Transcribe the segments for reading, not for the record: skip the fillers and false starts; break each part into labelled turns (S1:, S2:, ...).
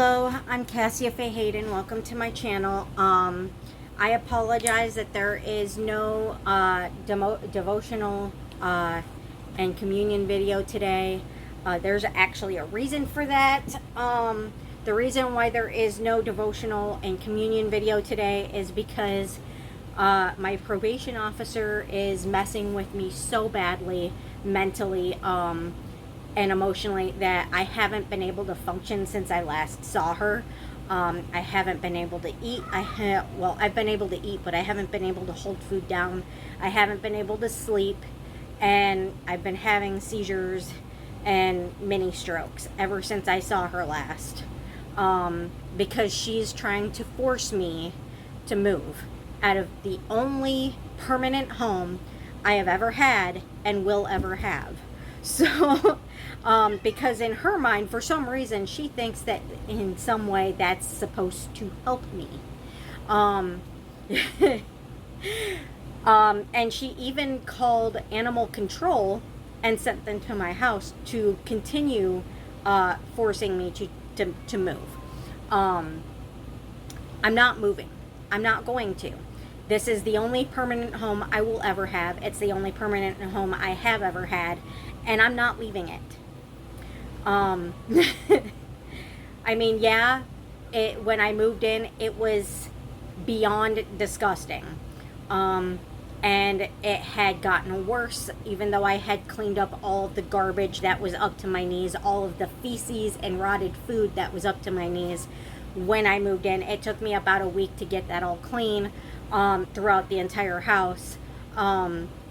S1: Hello, I'm Cassia Faye Hayden. Welcome to my channel. I apologize that there is no devotional and communion video today. There's actually a reason for that. The reason why there is no devotional and communion video today is because my probation officer is messing with me so badly mentally and emotionally that I haven't been able to function since I last saw her. I haven't been able to eat. I've been able to eat, but I haven't been able to hold food down. I haven't been able to sleep, and I've been having seizures and mini strokes ever since I saw her last, because she's trying to force me to move out of the only permanent home I have ever had and will ever have. So, because in her mind, for some reason, she thinks that in some way that's supposed to help me. And she even called animal control and sent them to my house to continue forcing me to move. I'm not moving. I'm not going to. This is the only permanent home I will ever have. It's the only permanent home I have ever had, and I'm not leaving it. I mean, yeah, when I moved in, it was beyond disgusting. And it had gotten worse, even though I had cleaned up all of the garbage that was up to my knees, all of the feces and rotted food that was up to my knees when I moved in. It took me about a week to get that all clean. Throughout the entire house.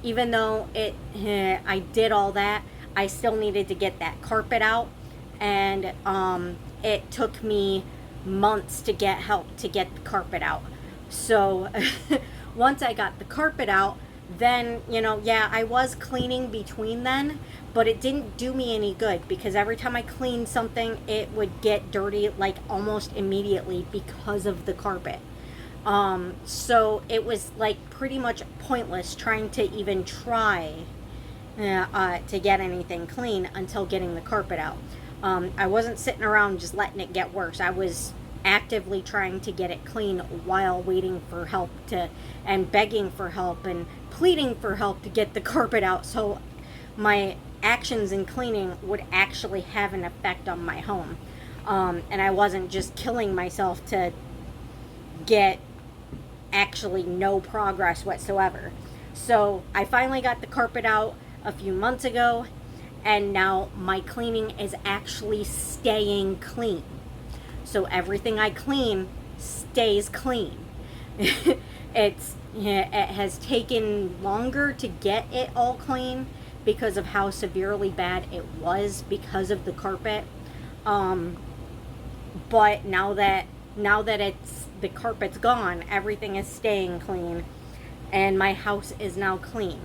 S1: Even though I did all that, I still needed to get that carpet out, and it took me months to get help to get the carpet out. So once I got the carpet out, then, yeah, I was cleaning between then, but it didn't do me any good, because every time I cleaned something, it would get dirty like almost immediately because of the carpet. So it was like pretty much pointless trying to even try to get anything clean until getting the carpet out. I wasn't sitting around just letting it get worse. I was actively trying to get it clean while waiting for help and begging for help and pleading for help to get the carpet out, so my actions in cleaning would actually have an effect on my home. And I wasn't just killing myself to get actually no progress whatsoever. So I finally got the carpet out a few months ago, and now my cleaning is actually staying clean. So everything I clean stays clean. It has taken longer to get it all clean because of how severely bad it was because of the carpet. But now that the carpet's gone, everything is staying clean, and my house is now clean.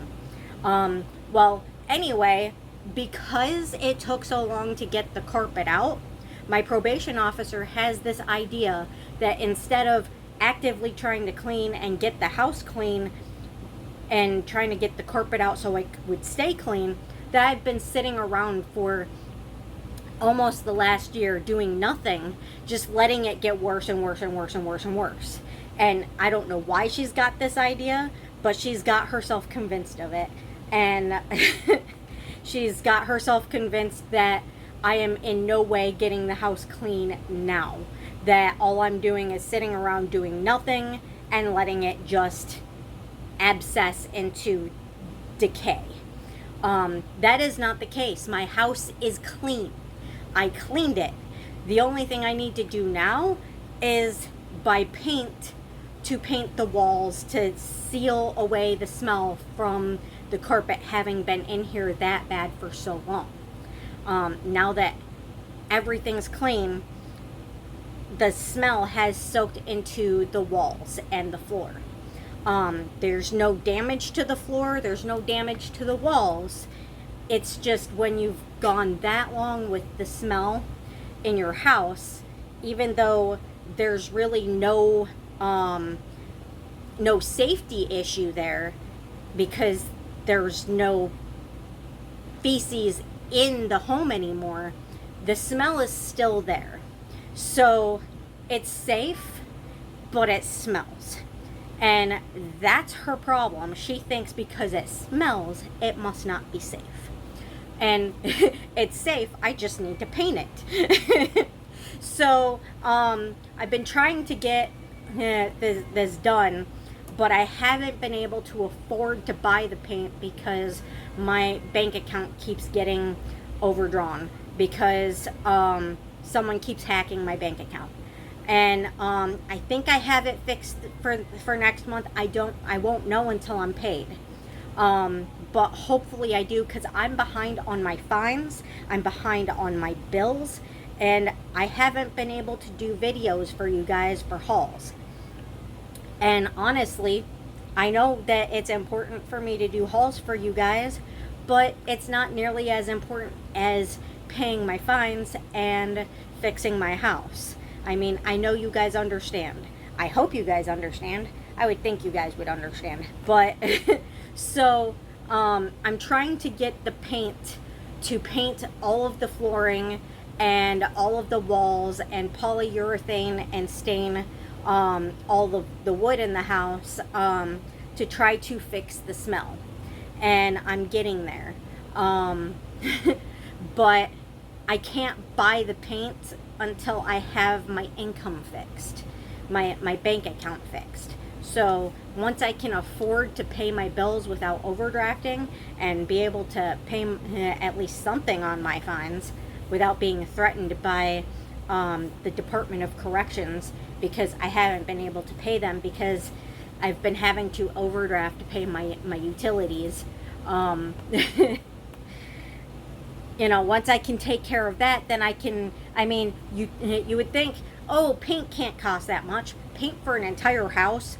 S1: Well, anyway, because it took so long to get the carpet out, my probation officer has this idea that instead of actively trying to clean and get the house clean and trying to get the carpet out so it would stay clean, that I've been sitting around for almost the last year doing nothing, just letting it get worse and worse and worse and worse and worse. And I don't know why she's got this idea, but she's got herself convinced of it. And she's got herself convinced that I am in no way getting the house clean now. That all I'm doing is sitting around doing nothing and letting it just abscess into decay. That is not the case. My house is clean. I cleaned it. The only thing I need to do now is buy paint to paint the walls to seal away the smell from the carpet having been in here that bad for so long. Now that everything's clean, the smell has soaked into the walls and the floor. There's no damage to the floor. There's no damage to the walls. It's just when you've gone that long with the smell in your house, even though there's really no safety issue there, because there's no feces in the home anymore, the smell is still there. So it's safe, but it smells. And that's her problem. She thinks because it smells, it must not be safe. And it's safe, I just need to paint it. So I've been trying to get this done, but I haven't been able to afford to buy the paint because my bank account keeps getting overdrawn because someone keeps hacking my bank account. And I think I have it fixed for next month. I won't know until I'm paid. But hopefully I do, because I'm behind on my fines. I'm behind on my bills. And I haven't been able to do videos for you guys for hauls. And honestly, I know that it's important for me to do hauls for you guys, but it's not nearly as important as paying my fines and fixing my house. I mean, I know you guys understand. I hope you guys understand. I would think you guys would understand. But, so, I'm trying to get the paint to paint all of the flooring and all of the walls and polyurethane and stain all the wood in the house to try to fix the smell. And I'm getting there. But I can't buy the paint until I have my income fixed, my bank account fixed. So once I can afford to pay my bills without overdrafting and be able to pay at least something on my fines without being threatened by the Department of Corrections, because I haven't been able to pay them because I've been having to overdraft to pay my utilities. You know, once I can take care of that, then I can, I mean, you would think, oh, paint can't cost that much. Paint for an entire house,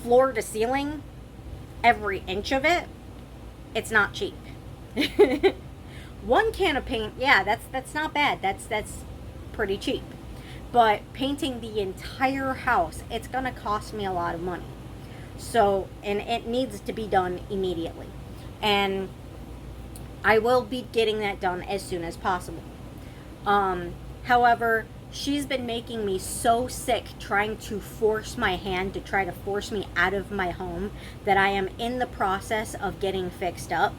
S1: floor to ceiling, every inch of it, it's not cheap. One can of paint, yeah, that's not bad. That's pretty cheap. But painting the entire house, it's gonna cost me a lot of money. So, and it needs to be done immediately. And I will be getting that done as soon as possible. However, she's been making me so sick trying to force my hand to try to force me out of my home that I am in the process of getting fixed up,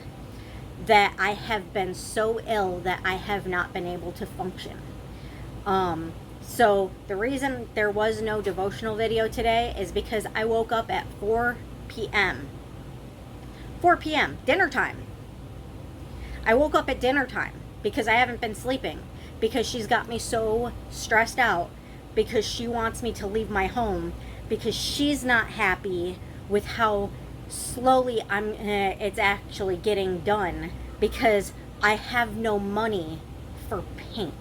S1: that I have been so ill that I have not been able to function. So the reason there was no devotional video today is because I woke up at 4 p.m. 4 p.m. dinner time. I woke up at dinner time because I haven't been sleeping, because she's got me so stressed out, because she wants me to leave my home, because she's not happy with how slowly it's actually getting done, because I have no money for paint.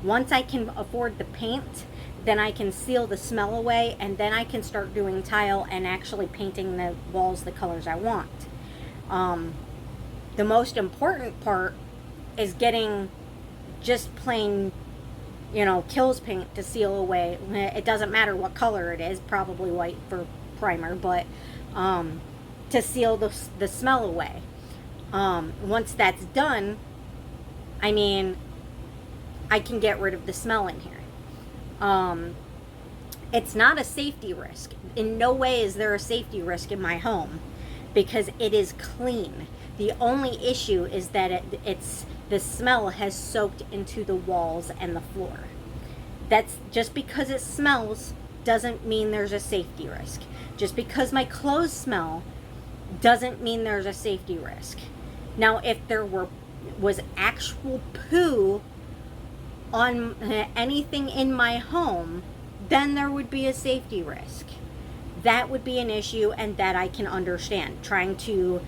S1: Once I can afford the paint, then I can seal the smell away, and then I can start doing tile and actually painting the walls the colors I want. The most important part is getting just plain, Kills paint to seal away. It doesn't matter what color it is, probably white for primer, but to seal the smell away. Once that's done, I mean, I can get rid of the smell in here. It's not a safety risk. In no way is there a safety risk in my home because it is clean. The only issue is that the smell has soaked into the walls and the floor. That's just because it smells doesn't mean there's a safety risk. Just because my clothes smell doesn't mean there's a safety risk. Now, if there was actual poo on anything in my home, then there would be a safety risk. That would be an issue, and that I can understand. Trying to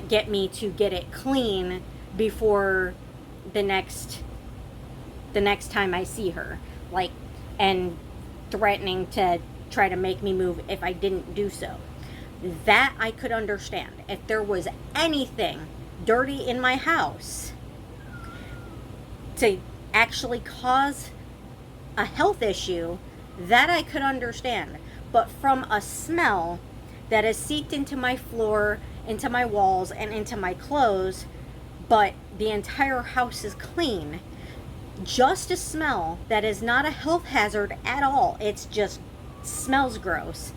S1: get me to get it clean before the next time I see her, and threatening to try to make me move if I didn't do so. That I could understand. If there was anything dirty in my house to actually cause a health issue, that I could understand. But from a smell that has seeped into my floor, into my walls, and into my clothes, but the entire house is clean, just a smell that is not a health hazard at all, it's just smells gross,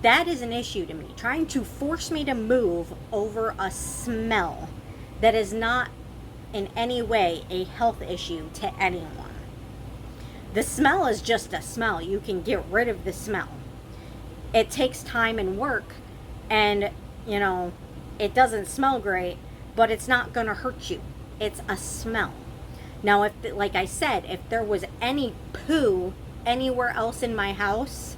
S1: that is an issue to me. Trying to force me to move over a smell that is not in any way a health issue to anyone. The smell is just a smell. You can get rid of the smell. It takes time and work, and it doesn't smell great, but it's not going to hurt you. It's a smell. Now, if, like I said, if there was any poo anywhere else in my house,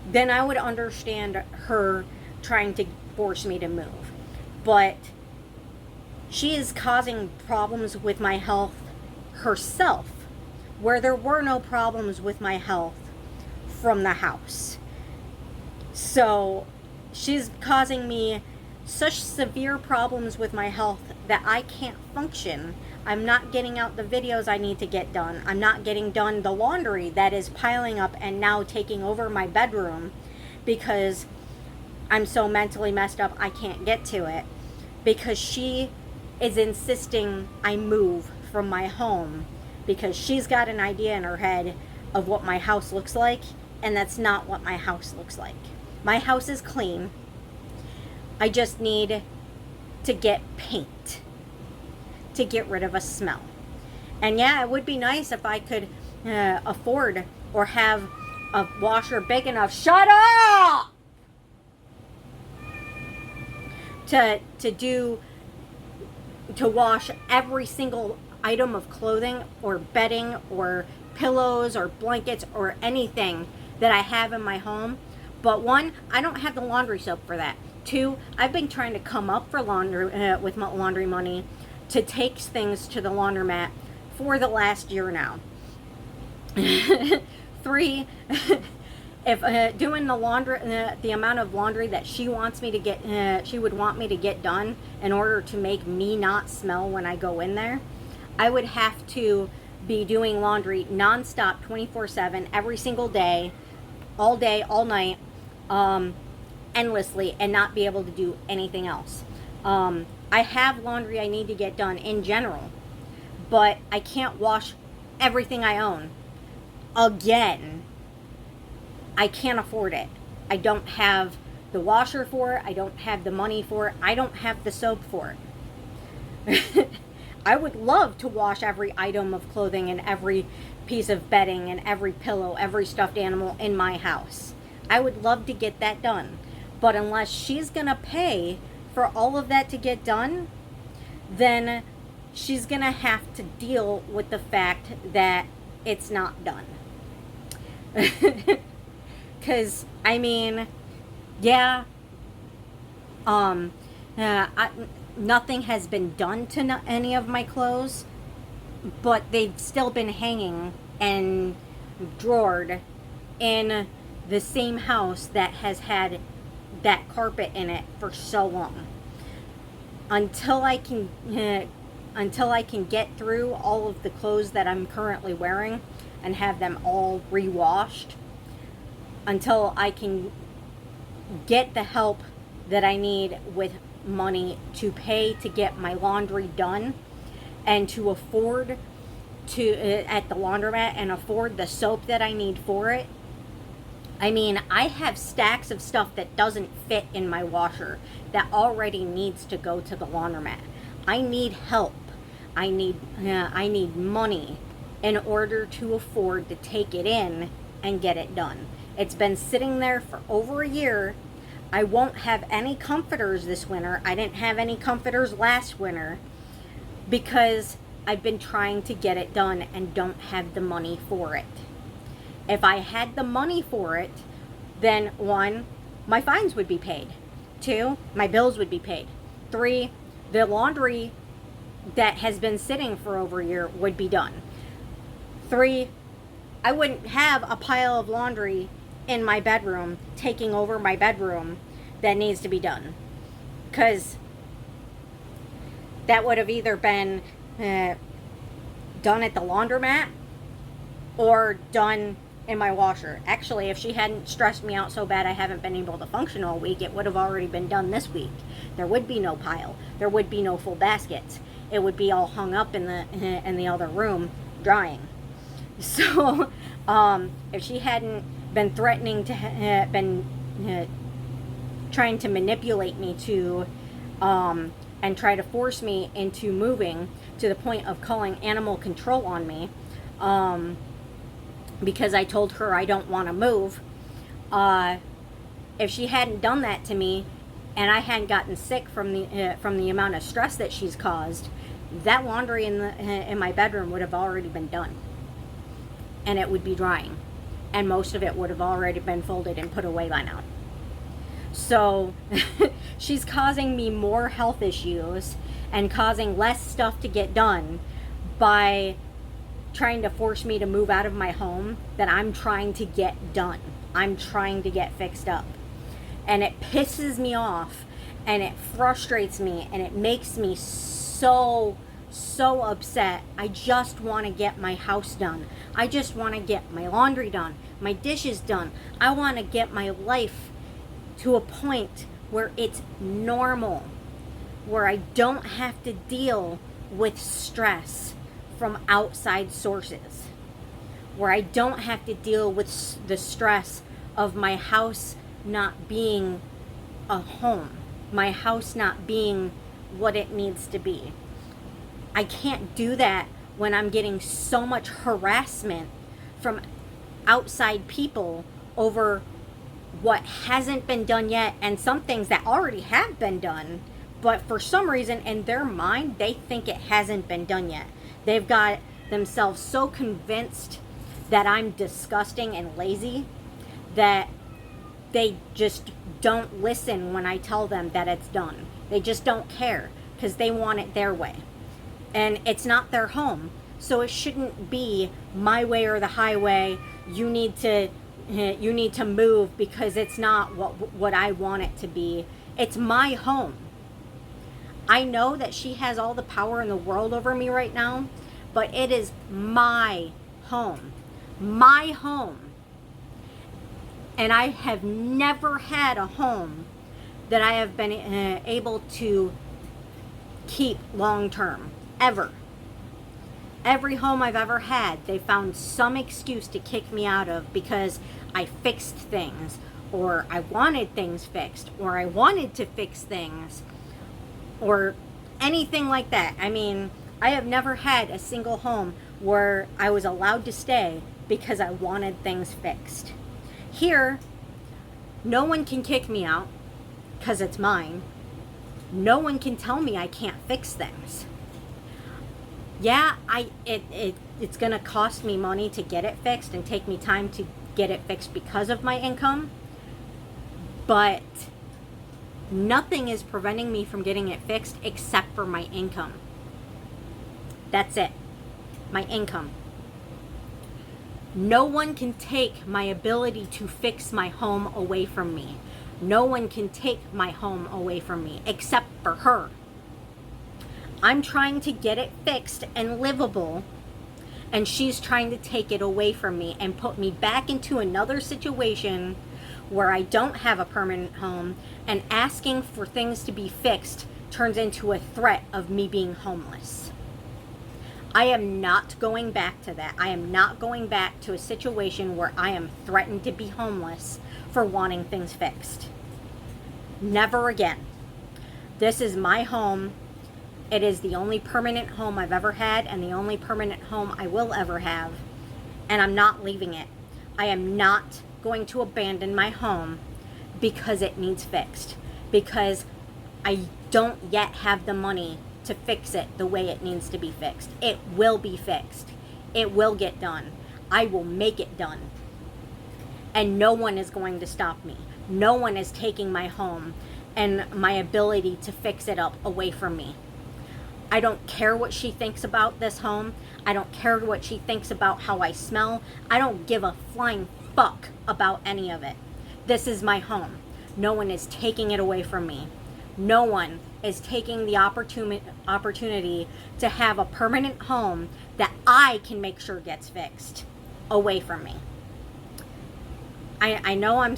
S1: then I would understand her trying to force me to move. But she is causing problems with my health herself, where there were no problems with my health from the house. So she's causing me such severe problems with my health that I can't function. I'm not getting out the videos I need to get done. I'm not getting done the laundry that is piling up and now taking over my bedroom because I'm so mentally messed up I can't get to it, because she is insisting I move from my home because she's got an idea in her head of what my house looks like, and that's not what my house looks like. My house is clean. I just need to get paint to get rid of a smell. And yeah, it would be nice if I could afford or have a washer big enough, shut up, to wash every single item of clothing or bedding or pillows or blankets or anything that I have in my home. But one, I don't have the laundry soap for that. Two, I've been trying to come up for laundry with my laundry money to take things to the laundromat for the last year now. Three, if doing the laundry, the amount of laundry that she wants me to get, she would want me to get done in order to make me not smell when I go in there, I would have to be doing laundry nonstop, 24/7, every single day, all night, endlessly, and not be able to do anything else. I have laundry I need to get done in general, but I can't wash everything I own again. I can't afford it. I don't have the washer for it. I don't have the money for it. I don't have the soap for it. I would love to wash every item of clothing and every piece of bedding and every pillow, every stuffed animal in my house. I would love to get that done. But unless she's going to pay for all of that to get done, then she's going to have to deal with the fact that it's not done. Because, I mean, yeah, nothing has been done to any of my clothes, but they've still been hanging and drawered in the same house that has had that carpet in it for so long. Until I can get through all of the clothes that I'm currently wearing and have them all re-washed, until I can get the help that I need with money to pay to get my laundry done and to afford to at the laundromat and afford the soap that I need for it. I mean, I have stacks of stuff that doesn't fit in my washer that already needs to go to the laundromat. I need help. I need money in order to afford to take it in and get it done. It's been sitting there for over a year. I won't have any comforters this winter. I didn't have any comforters last winter because I've been trying to get it done and don't have the money for it. If I had the money for it, then one, my fines would be paid. Two, my bills would be paid. Three, the laundry that has been sitting for over a year would be done. Three, I wouldn't have a pile of laundry in my bedroom taking over my bedroom that needs to be done. Because that would have either been done at the laundromat or done in my washer. Actually, if she hadn't stressed me out so bad I haven't been able to function all week, it would have already been done this week. There would be no pile. There would be no full baskets. it would be all hung up in the other room drying. So if she hadn't been threatening to been trying to manipulate me to and try to force me into moving to the point of calling animal control on me, because I told her I don't want to move. If she hadn't done that to me, and I hadn't gotten sick from the amount of stress that she's caused, that laundry in my bedroom would have already been done, and it would be drying, and most of it would have already been folded and put away by now. So she's causing me more health issues and causing less stuff to get done by trying to force me to move out of my home that I'm trying to get done. I'm trying to get fixed up. And it pisses me off, and it frustrates me, and it makes me so upset. I just want to get my house done. I just want to get my laundry done, my dishes done. I want to get my life to a point where it's normal, where I don't have to deal with stress from outside sources, where I don't have to deal with the stress of my house not being a home, my house not being what it needs to be. I can't do that when I'm getting so much harassment from outside people over what hasn't been done yet, and some things that already have been done, but for some reason in their mind they think it hasn't been done yet. They've got themselves so convinced that I'm disgusting and lazy that they just don't listen when I tell them that it's done. They just don't care because they want it their way, and it's not their home, so it shouldn't be my way or the highway. You need to move because it's not what I want it to be. It's my home. I know that she has all the power in the world over me right now, but it is my home. My home. And I have never had a home that I have been able to keep long term, ever. Every home I've ever had, they found some excuse to kick me out of because I fixed things, or I wanted things fixed, or I wanted to fix things, or anything like that. I mean, I have never had a single home where I was allowed to stay because I wanted things fixed. Here, no one can kick me out because it's mine. No one can tell me I can't fix things. Yeah, it's going to cost me money to get it fixed and take me time to get it fixed because of my income, but nothing is preventing me from getting it fixed except for my income. That's it. My income. No one can take my ability to fix my home away from me. No one can take my home away from me except for her. I'm trying to get it fixed and livable, and she's trying to take it away from me and put me back into another situation where I don't have a permanent home, and asking for things to be fixed turns into a threat of me being homeless. I am not going back to that. I am not going back to a situation where I am threatened to be homeless for wanting things fixed. Never again. This is my home. It is the only permanent home I've ever had and the only permanent home I will ever have. And I'm not leaving it. I am not going to abandon my home because it needs fixed. Because I don't yet have the money to fix it the way it needs to be fixed. It will be fixed. It will get done. I will make it done. And no one is going to stop me. No one is taking my home and my ability to fix it up away from me. I don't care what she thinks about this home. I don't care what she thinks about how I smell. I don't give a flying fuck about any of it. This is my home. No one is taking it away from me. No one is taking the opportunity to have a permanent home that I can make sure gets fixed away from me. I know I'm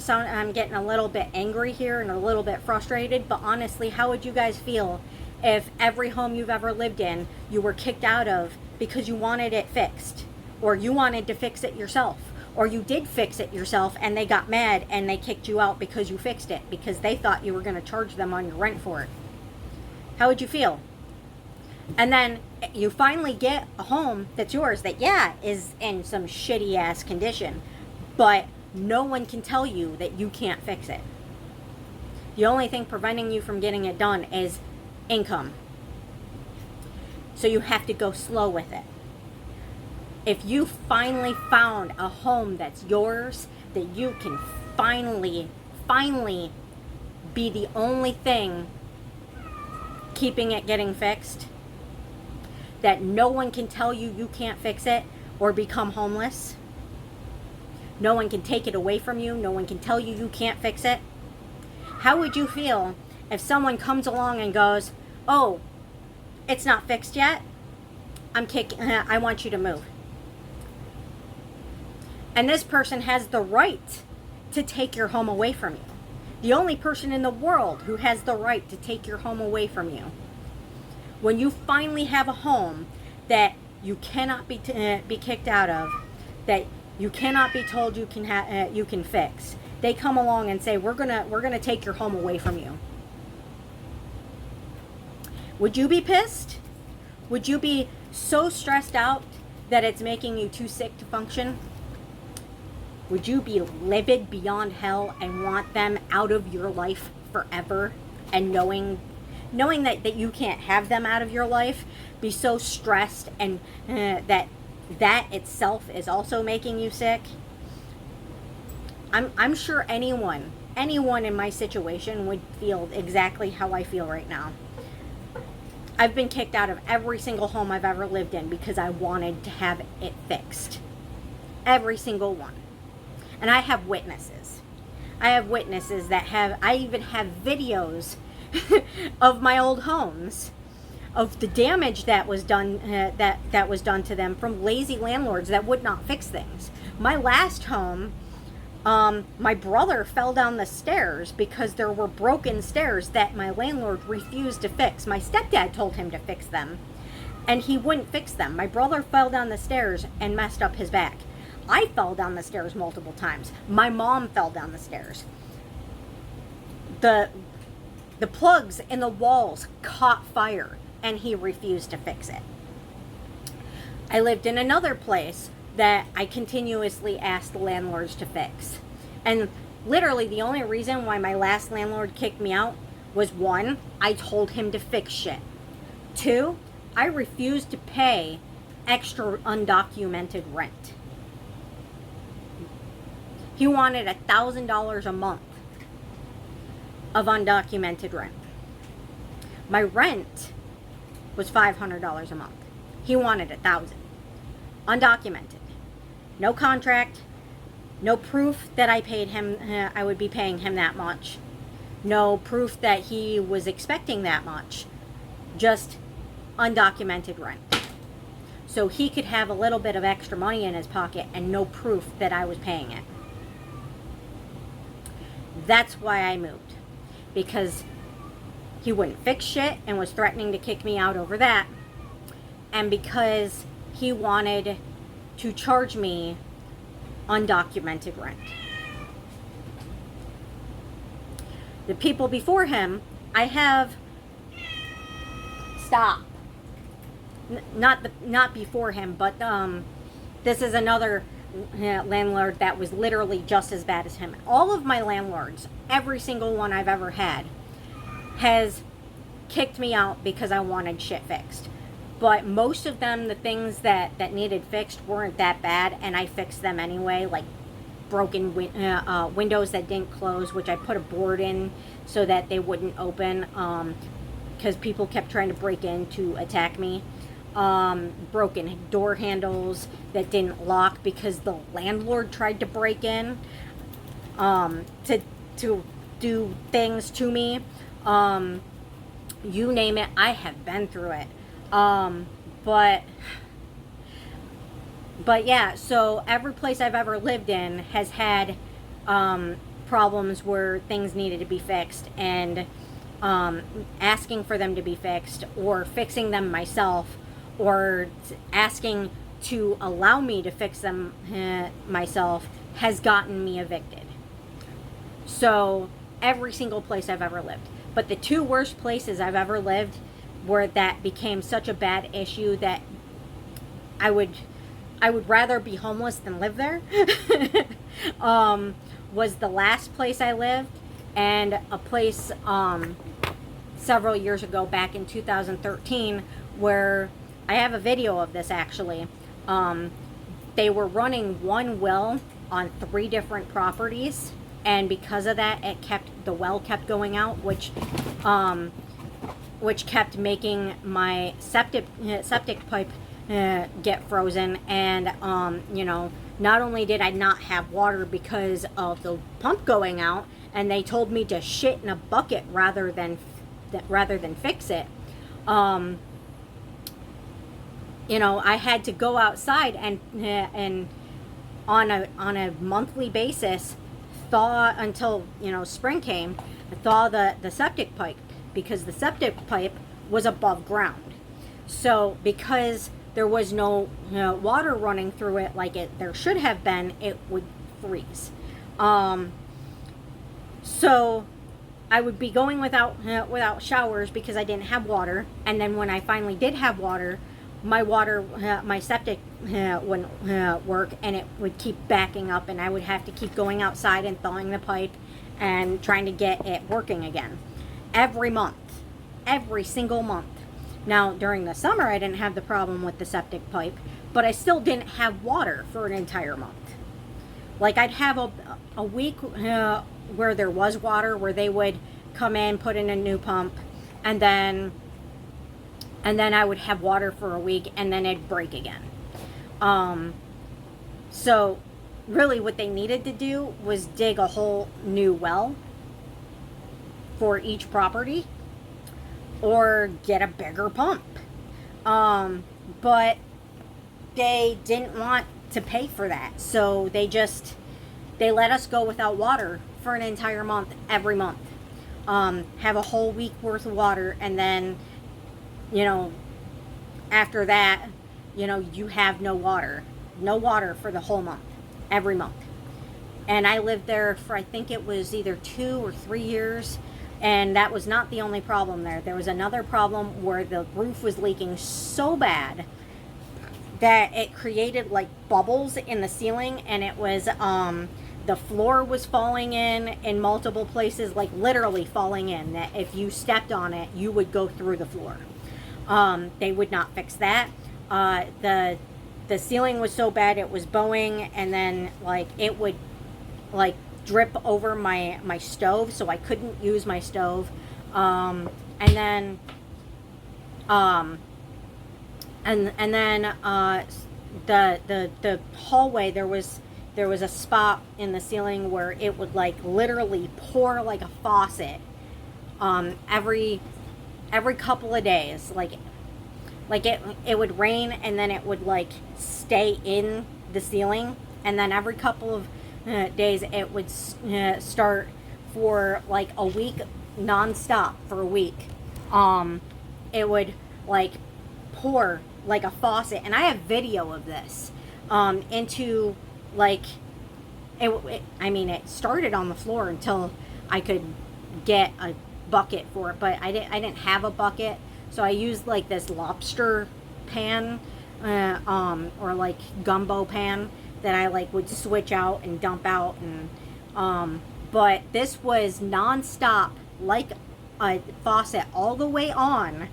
S1: getting a little bit angry here and a little bit frustrated, but honestly, how would you guys feel if every home you've ever lived in you were kicked out of because you wanted it fixed, or you wanted to fix it yourself, or you did fix it yourself and they got mad and they kicked you out because you fixed it because they thought you were going to charge them on your rent for it, how would you feel? And then you finally get a home that's yours that, yeah, is in some shitty ass condition, but no one can tell you that you can't fix it. The only thing preventing you from getting it done is income. So you have to go slow with it. If you finally found a home that's yours, that you can finally be the only thing keeping it getting fixed, that no one can tell you you can't fix it or become homeless, no one can take it away from you, no one can tell you you can't fix it, how would you feel if someone comes along and goes, oh, it's not fixed yet, I want you to move? And this person has the right to take your home away from you. The only person in the world who has the right to take your home away from you. When you finally have a home that you cannot be kicked out of, that you cannot be told you can fix, they come along and say, we're gonna take your home away from you. Would you be pissed? Would you be so stressed out that it's making you too sick to function? Would you be livid beyond hell and want them out of your life forever, and knowing that you can't have them out of your life, be so stressed and that itself is also making you sick? I'm sure anyone in my situation would feel exactly how I feel right now. I've been kicked out of every single home I've ever lived in because I wanted to have it fixed. Every single one. And I have witnesses. I even have videos of my old homes, of the damage that was done that was done to them from lazy landlords that would not fix things. My last home, my brother fell down the stairs because there were broken stairs that my landlord refused to fix. My stepdad told him to fix them, and he wouldn't fix them. My brother fell down the stairs and messed up his back. I fell down the stairs multiple times. My mom fell down the stairs. The plugs in the walls caught fire, and he refused to fix it. I lived in another place that I continuously asked the landlords to fix. And literally the only reason why my last landlord kicked me out was, 1, I told him to fix shit. 2, I refused to pay extra undocumented rent. He wanted $1,000 a month of undocumented rent. My rent was $500 a month. He wanted $1,000. Undocumented. No contract. No proof that I paid him, I would be paying him that much. No proof that he was expecting that much. Just undocumented rent. So he could have a little bit of extra money in his pocket and no proof that I was paying it. That's why I moved. Because he wouldn't fix shit and was threatening to kick me out over that. And because he wanted to charge me undocumented rent. The people before him, I have... Stop. Not before him, but this is another landlord that was literally just as bad as him. All of my landlords, every single one I've ever had, has kicked me out because I wanted shit fixed. But most of them, the things that needed fixed weren't that bad, and I fixed them anyway, like broken windows that didn't close, which I put a board in so that they wouldn't open, because people kept trying to break in to attack me. Broken door handles that didn't lock because the landlord tried to break in to do things to me. You name it, I have been through it. But yeah, so every place I've ever lived in has had problems where things needed to be fixed, and asking for them to be fixed, or fixing them myself, or asking to allow me to fix them myself has gotten me evicted. So every single place I've ever lived. But the two worst places I've ever lived, where that became such a bad issue that I would rather be homeless than live there, was the last place I lived, and a place several years ago, back in 2013, where I have a video of this actually. They were running one well on 3 different properties, and because of that, the well kept going out, which kept making my septic pipe get frozen. And not only did I not have water because of the pump going out, and they told me to shit in a bucket rather than fix it. I had to go outside and on a monthly basis thaw until spring came, thaw the septic pipe, because the septic pipe was above ground. So because there was no water running through it like there should have been, it would freeze. So I would be going without showers because I didn't have water, and then when I finally did have water, my septic wouldn't work, and it would keep backing up, and I would have to keep going outside and thawing the pipe and trying to get it working again every single month. Now during the summer I didn't have the problem with the septic pipe, but I still didn't have water for an entire month. Like I'd have a week where there was water, where they would come in, put in a new pump, and then I would have water for a week, and then it'd break again. So really what they needed to do was dig a whole new well for each property, or get a bigger pump. But they didn't want to pay for that, so they let us go without water for an entire month, every month. Have a whole week worth of water, and then after that, you have no water for the whole month, every month. And I lived there for, I think it was either 2 or 3 years, and that was not the only problem there. There was another problem where the roof was leaking so bad that it created like bubbles in the ceiling, and it was the floor was falling in multiple places, like literally falling in, that if you stepped on it you would go through the floor. They would not fix that. The ceiling was so bad it was bowing, and then like it would like drip over my stove, so I couldn't use my stove. And then the hallway, there was a spot in the ceiling where it would like literally pour like a faucet every couple of days. Like it would rain, and then it would like stay in the ceiling, and then every couple of days it would start for like a week, non-stop for a week. It would like pour like a faucet, and I have video of this into like it started on the floor until I could get a bucket for it, but I didn't have a bucket, so I used like this lobster pan or like gumbo pan that I like would switch out and dump out, and but this was non-stop, like a faucet all the way on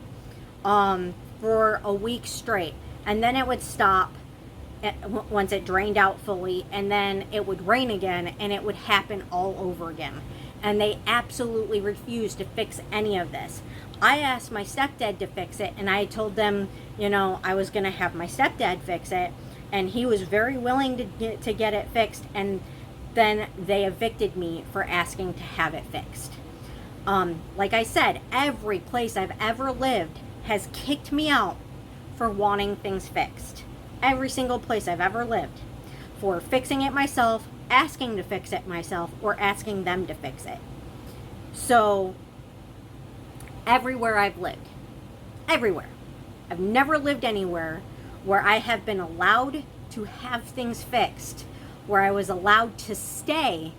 S1: for a week straight, and then it would stop once it drained out fully, and then it would rain again, and it would happen all over again. And they absolutely refused to fix any of this. I asked my stepdad to fix it, and I told them, I was going to have my stepdad fix it, and he was very willing to get it fixed, and then they evicted me for asking to have it fixed. Like I said, every place I've ever lived has kicked me out for wanting things fixed. Every single place I've ever lived, for fixing it myself, asking to fix it myself, or asking them to fix it. So everywhere I've lived. Everywhere. I've never lived anywhere where I have been allowed to have things fixed, where I was allowed to stay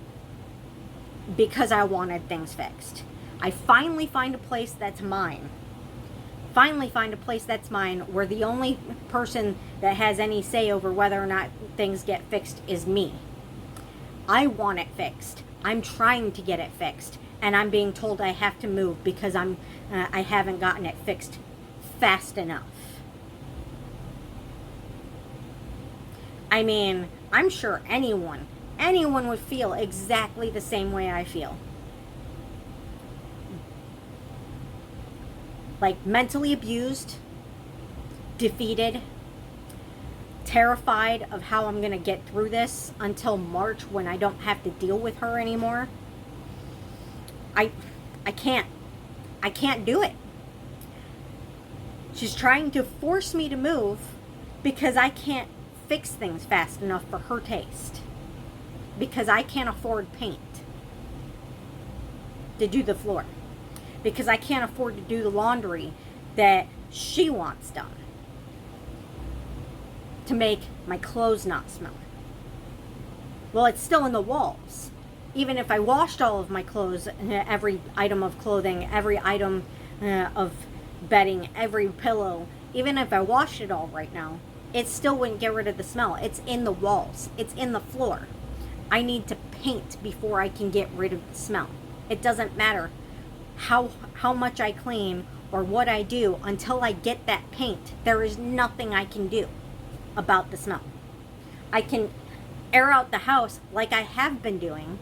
S1: because I wanted things fixed. I finally find a place that's mine. Finally find a place that's mine where the only person that has any say over whether or not things get fixed is me. I want it fixed. I'm trying to get it fixed, and I'm being told I have to move because I haven't gotten it fixed fast enough. I mean, I'm sure anyone would feel exactly the same way I feel. Like mentally abused, defeated, terrified of how I'm going to get through this until March when I don't have to deal with her anymore. I can't do it. She's trying to force me to move because I can't fix things fast enough for her taste. Because I can't afford paint to do the floor. Because I can't afford to do the laundry that she wants done. To make my clothes not smell. Well, it's still in the walls. Even if I washed all of my clothes, every item of clothing, every item of bedding, every pillow, even if I washed it all right now, it still wouldn't get rid of the smell. It's in the walls. It's in the floor. I need to paint before I can get rid of the smell. It doesn't matter how much I clean or what I do until I get that paint. There is nothing I can do about the smell. I can air out the house like I have been doing,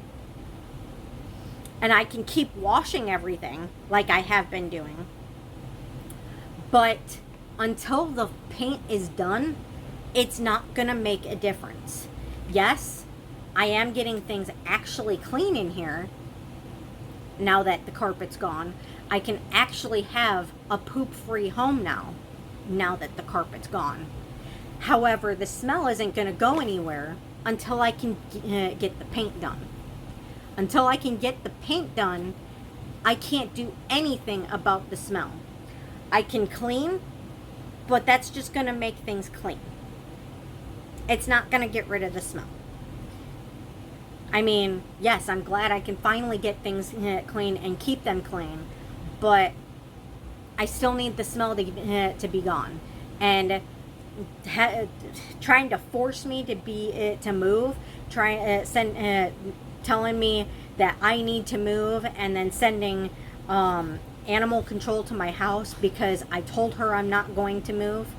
S1: and I can keep washing everything like I have been doing, but until the paint is done, it's not gonna make a difference. Yes, I am getting things actually clean in here now that the carpet's gone. I can actually have a poop-free home now that the carpet's gone. However, the smell isn't going to go anywhere until I can get the paint done. Until I can get the paint done, I can't do anything about the smell. I can clean, but that's just going to make things clean. It's not going to get rid of the smell. I mean, yes, I'm glad I can finally get things clean and keep them clean, but I still need the smell to be gone. And trying to force me to move, telling me that I need to move, and then sending animal control to my house because I told her I'm not going to move.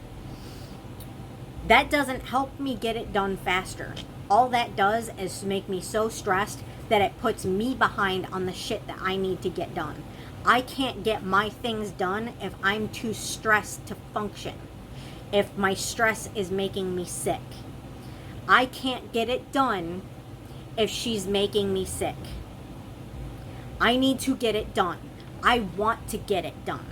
S1: That doesn't help me get it done faster. All that does is make me so stressed that it puts me behind on the shit that I need to get done. I can't get my things done if I'm too stressed to function. If my stress is making me sick. I can't get it done if she's making me sick. I need to get it done. I want to get it done.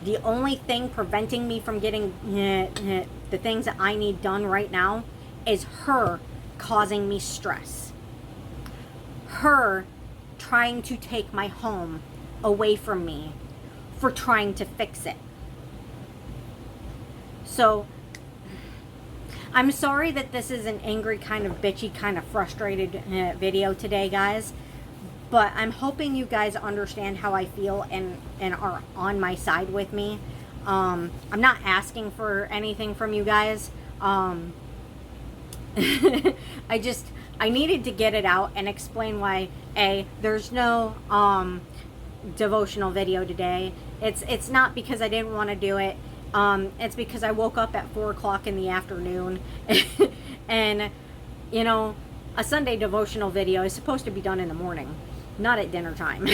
S1: The only thing preventing me from getting the things that I need done right now is her causing me stress. Her trying to take my home away from me for trying to fix it. So, I'm sorry that this is an angry, kind of bitchy, kind of frustrated video today, guys. But I'm hoping you guys understand how I feel and are on my side with me. I'm not asking for anything from you guys. I needed to get it out and explain why there's no devotional video today. It's not because I didn't want to do it. It's because I woke up at 4 o'clock in the afternoon and you know, a Sunday devotional video is supposed to be done in the morning, not at dinner time.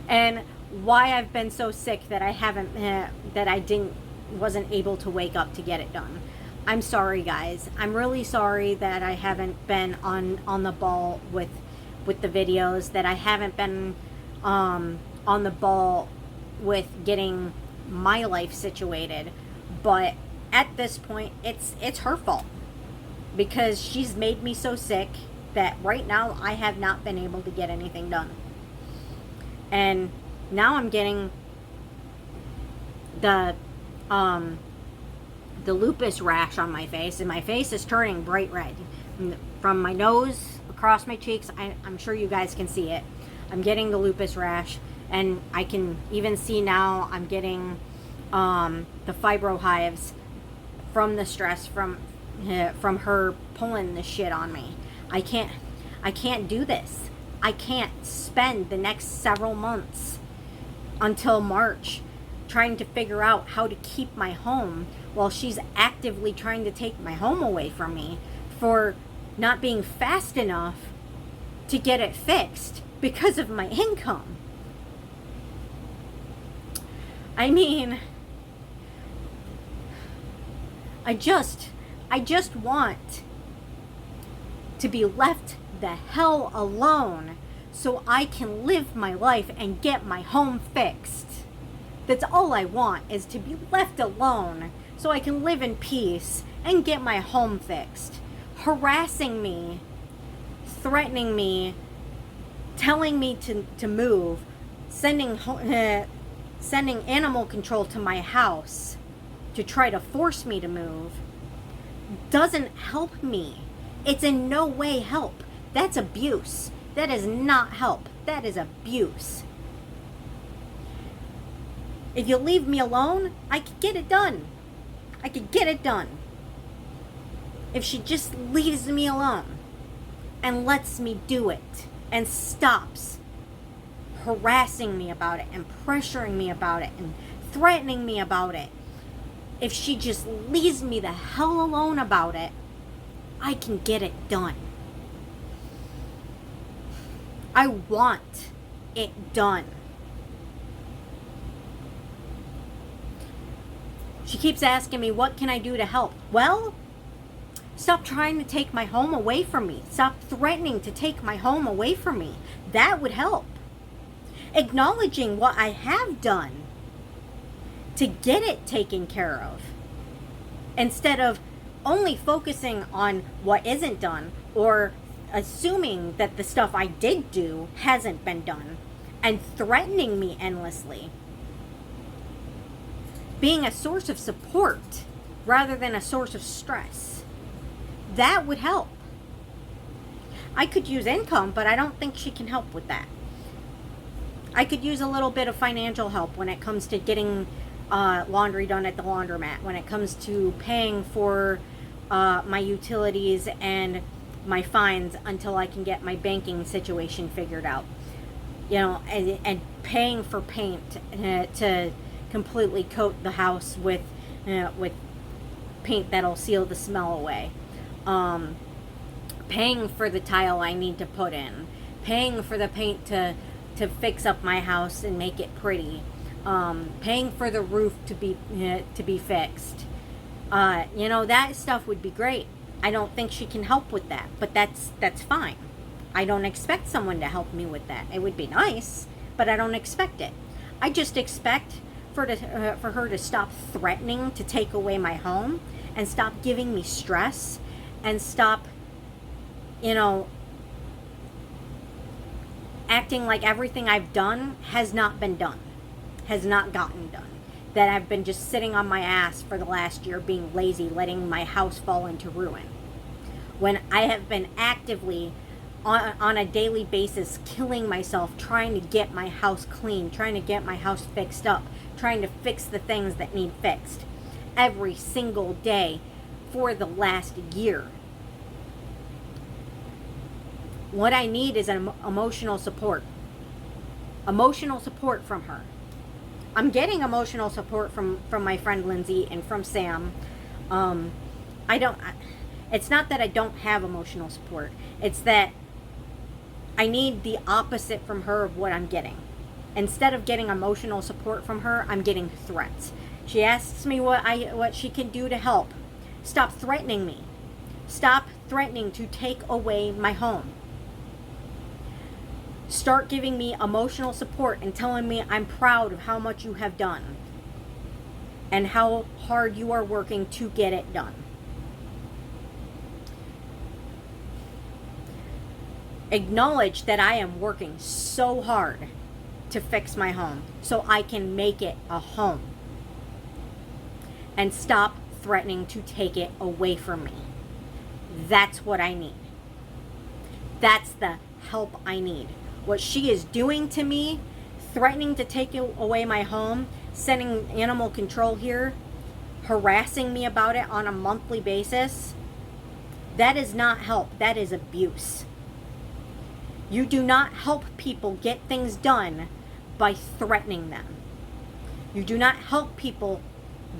S1: And why I've been so sick that wasn't able to wake up to get it done. I'm sorry, guys. I'm really sorry that I haven't been on the ball with the videos, that I haven't been on the ball with getting my life situated. But at this point, it's her fault, because she's made me so sick that right now I have not been able to get anything done. And Now I'm getting the lupus rash on my face, and my face is turning bright red. From my nose across my cheeks, I'm sure you guys can see it. I'm getting the lupus rash, and I can even see now I'm getting the fibro hives from the stress from her pulling the shit on me. I can't do this. I can't spend the next several months until March trying to figure out how to keep my home while she's actively trying to take my home away from me for not being fast enough to get it fixed because of my income. I mean, I just want to be left the hell alone so I can live my life and get my home fixed. That's all I want, is to be left alone so I can live in peace and get my home fixed. Harassing me, threatening me, telling me to move, sending animal control to my house to try to force me to move doesn't help me. It's in no way help. That's abuse. That is not help. That is abuse. If you leave me alone, I could get it done. I could get it done. If she just leaves me alone and lets me do it and stops harassing me about it and pressuring me about it and threatening me about it, if she just leaves me the hell alone about it, I can get it done. I want it done. She keeps asking me, what can I do to help? Well, stop trying to take my home away from me. Stop threatening to take my home away from me. That would help. Acknowledging what I have done to get it taken care of, instead of only focusing on what isn't done or assuming that the stuff I did do hasn't been done and threatening me endlessly. Being a source of support rather than a source of stress. That would help. I could use income, but I don't think she can help with that. I could use a little bit of financial help when it comes to getting laundry done at the laundromat, when it comes to paying for my utilities and my fines until I can get my banking situation figured out. You know, and paying for paint to completely coat the house with paint that'll seal the smell away. Paying for the tile I need to put in. Paying for the paint to fix up my house and make it pretty. Paying for the roof to be fixed. You know, that stuff would be great. I don't think she can help with that, but that's fine. I don't expect someone to help me with that. It would be nice, but I don't expect it. I just expect for her to stop threatening to take away my home and stop giving me stress and stop, you know, acting like everything I've done has not been done, has not gotten done. That I've been just sitting on my ass for the last year being lazy, letting my house fall into ruin. When I have been actively, on a daily basis, killing myself, trying to get my house clean, trying to get my house fixed up, trying to fix the things that need fixed. Every single day for the last year. What I need is an emotional support. Emotional support from her. I'm getting emotional support from my friend Lindsay and from Sam. It's not that I don't have emotional support. It's that I need the opposite from her of what I'm getting. Instead of getting emotional support from her, I'm getting threats. She asks me what she can do to help. Stop threatening me. Stop threatening to take away my home. Start giving me emotional support and telling me I'm proud of how much you have done and how hard you are working to get it done. Acknowledge that I am working so hard to fix my home so I can make it a home. And stop threatening to take it away from me. That's what I need. That's the help I need. What she is doing to me, threatening to take away my home, sending animal control here, harassing me about it on a monthly basis, that is not help. That is abuse. You do not help people get things done by threatening them. You do not help people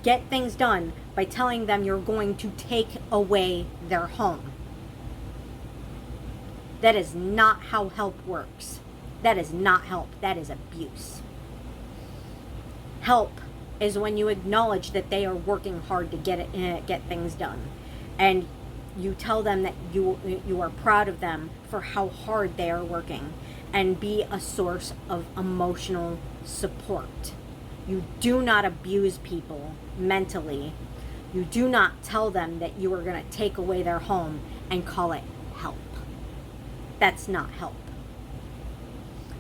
S1: get things done by telling them you're going to take away their home. That is not how help works. That is not help. That is abuse. Help is when you acknowledge that they are working hard to get things done, and you tell them that you are proud of them for how hard they are working, and be a source of emotional support. You do not abuse people mentally. You do not tell them that you are going to take away their home and call it help. That's not help.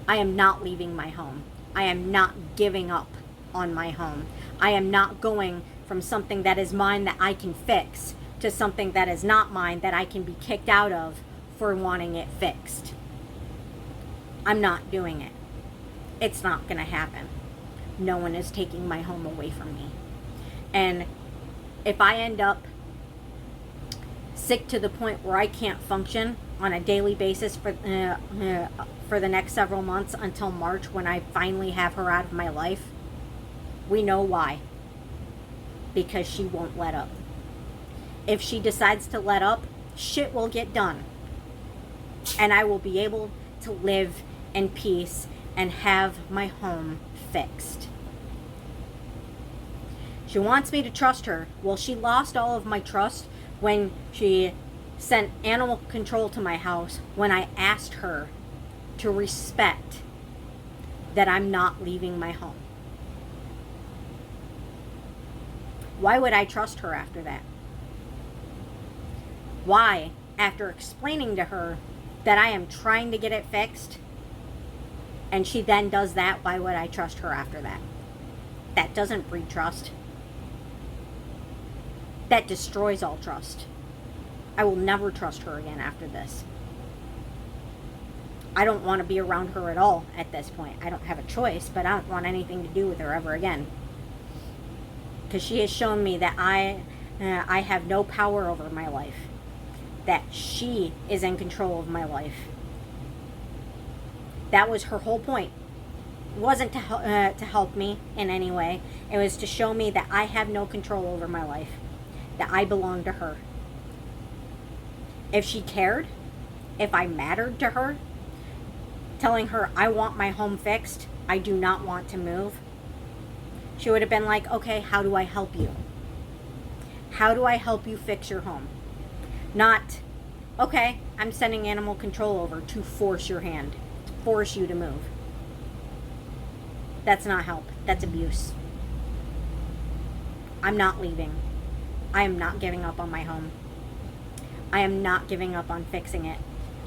S1: I am not leaving my home. I am not giving up on my home. I am not going from something that is mine that I can fix to something that is not mine that I can be kicked out of for wanting it fixed. I'm not doing it. It's not going to happen. No one is taking my home away from me. And if I end up sick to the point where I can't function on a daily basis for the next several months until March, when I finally have her out of my life, we know why. Because she won't let up. If she decides to let up, shit will get done. And I will be able to live in peace and have my home fixed. She wants me to trust her. Well, she lost all of my trust when she sent animal control to my house when I asked her to respect that I'm not leaving my home. Why would I trust her after that? Why, after explaining to her that I am trying to get it fixed, and she then does that, why would I trust her after that? That doesn't breed trust. That destroys all trust. I will never trust her again after this. I don't want to be around her at all at this point. I don't have a choice, but I don't want anything to do with her ever again. Because she has shown me that I have no power over my life. That she is in control of my life. That was her whole point. It wasn't to help me in any way. It was to show me that I have no control over my life. That I belong to her. If she cared, if I mattered to her, telling her I want my home fixed, I do not want to move, she would have been like, okay, how do I help you? How do I help you fix your home? Not, okay, I'm sending animal control over to force your hand, force you to move. That's not help. That's abuse. I'm not leaving. I am not giving up on my home. I am not giving up on fixing it.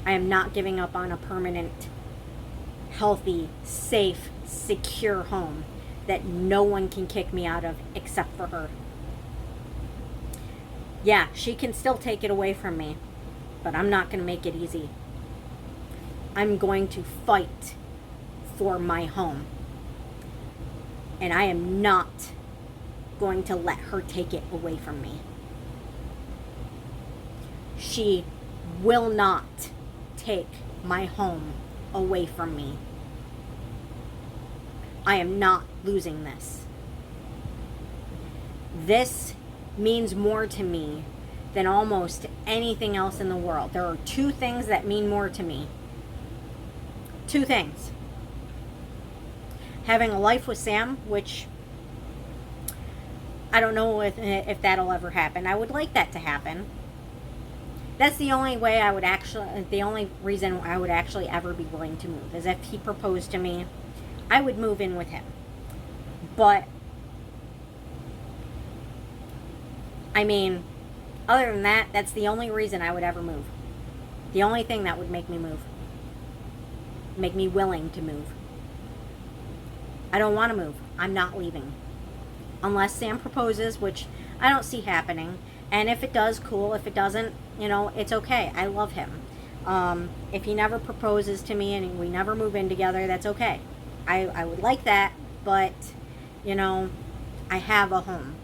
S1: I am not giving up on a permanent, healthy, safe, secure home that no one can kick me out of except for her. Yeah, she can still take it away from me, but I'm not going to make it easy. I'm going to fight for my home. And I am not going to let her take it away from me. She will not take my home away from me. I am not losing this. This means more to me than almost anything else in the world. There are two things that mean more to me. Two things. Having a life with Sam, which I don't know if that'll ever happen. I would like that to happen. That's the only way I would actually, the only reason I would actually ever be willing to move is if he proposed to me, I would move in with him. But, I mean, other than that, that's the only reason I would ever move. The only thing that would make me move. Make me willing to move. I don't want to move. I'm not leaving. Unless Sam proposes, which I don't see happening. And if it does, cool. If it doesn't, it's okay. I love him. If he never proposes to me and we never move in together, that's okay. I would like that, but, I have a home.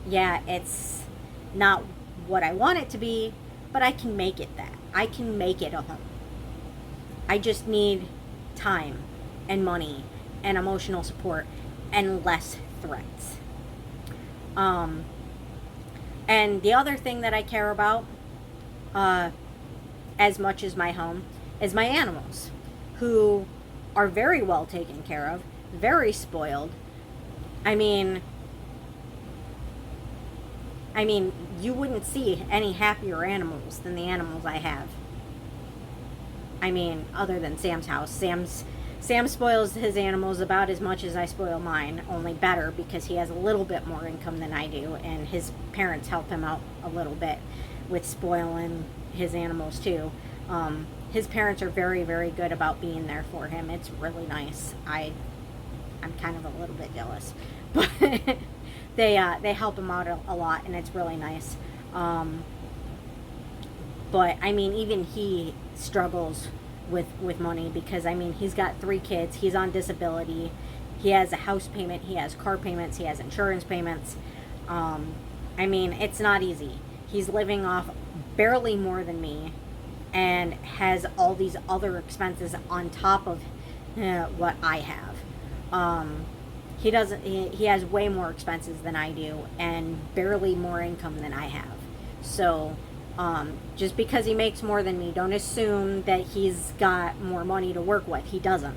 S1: Yeah, it's not what I want it to be, but I can make it that. I can make it a home. I just need time and money and emotional support and less threats. And the other thing that I care about, as much as my home, is my animals, who are very well taken care of, very spoiled. I mean, you wouldn't see any happier animals than the animals I have. Other than Sam's house. Sam spoils his animals about as much as I spoil mine, only better because he has a little bit more income than I do, and his parents help him out a little bit with spoiling his animals too. His parents are very, very good about being there for him. It's really nice. I'm kind of a little bit jealous, but they help him out a lot, and it's really nice. But even he struggles with money because he's got 3 kids. He's on disability. He has a house payment. He has car payments. He has insurance payments. It's not easy. He's living off barely more than me, and has all these other expenses on top of what I have. He has way more expenses than I do, and barely more income than I have. So just because he makes more than me, don't assume that he's got more money to work with. He doesn't.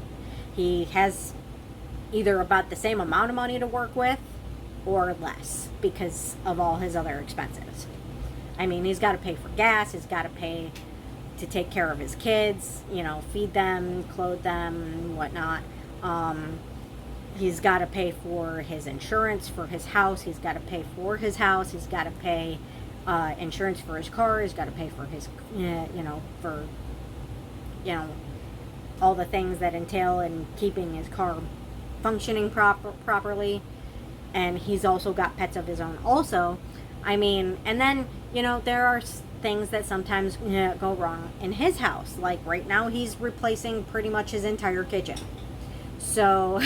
S1: He has either about the same amount of money to work with or less because of all his other expenses. He's got to pay for gas. He's got to pay to take care of his kids, feed them, clothe them, whatnot. He's got to pay for his insurance for his house. He's got to pay for his house. He's got to pay insurance for his car. He's got to pay for his, for all the things that entail in keeping his car functioning properly. And he's also got pets of his own also. And then, there are things that sometimes go wrong in his house. Like right now, he's replacing pretty much his entire kitchen. So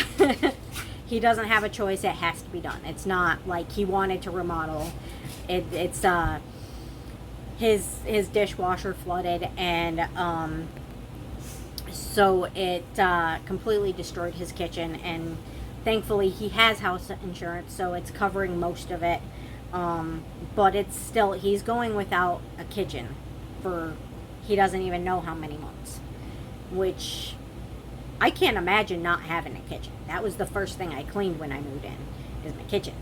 S1: he doesn't have a choice. It has to be done. It's not like he wanted to remodel. It's his dishwasher flooded, and so it completely destroyed his kitchen. And thankfully, he has house insurance, so it's covering most of it. But it's still, he's going without a kitchen for he doesn't even know how many months, which I can't imagine not having a kitchen. That was the first thing I cleaned when I moved in, is my kitchen.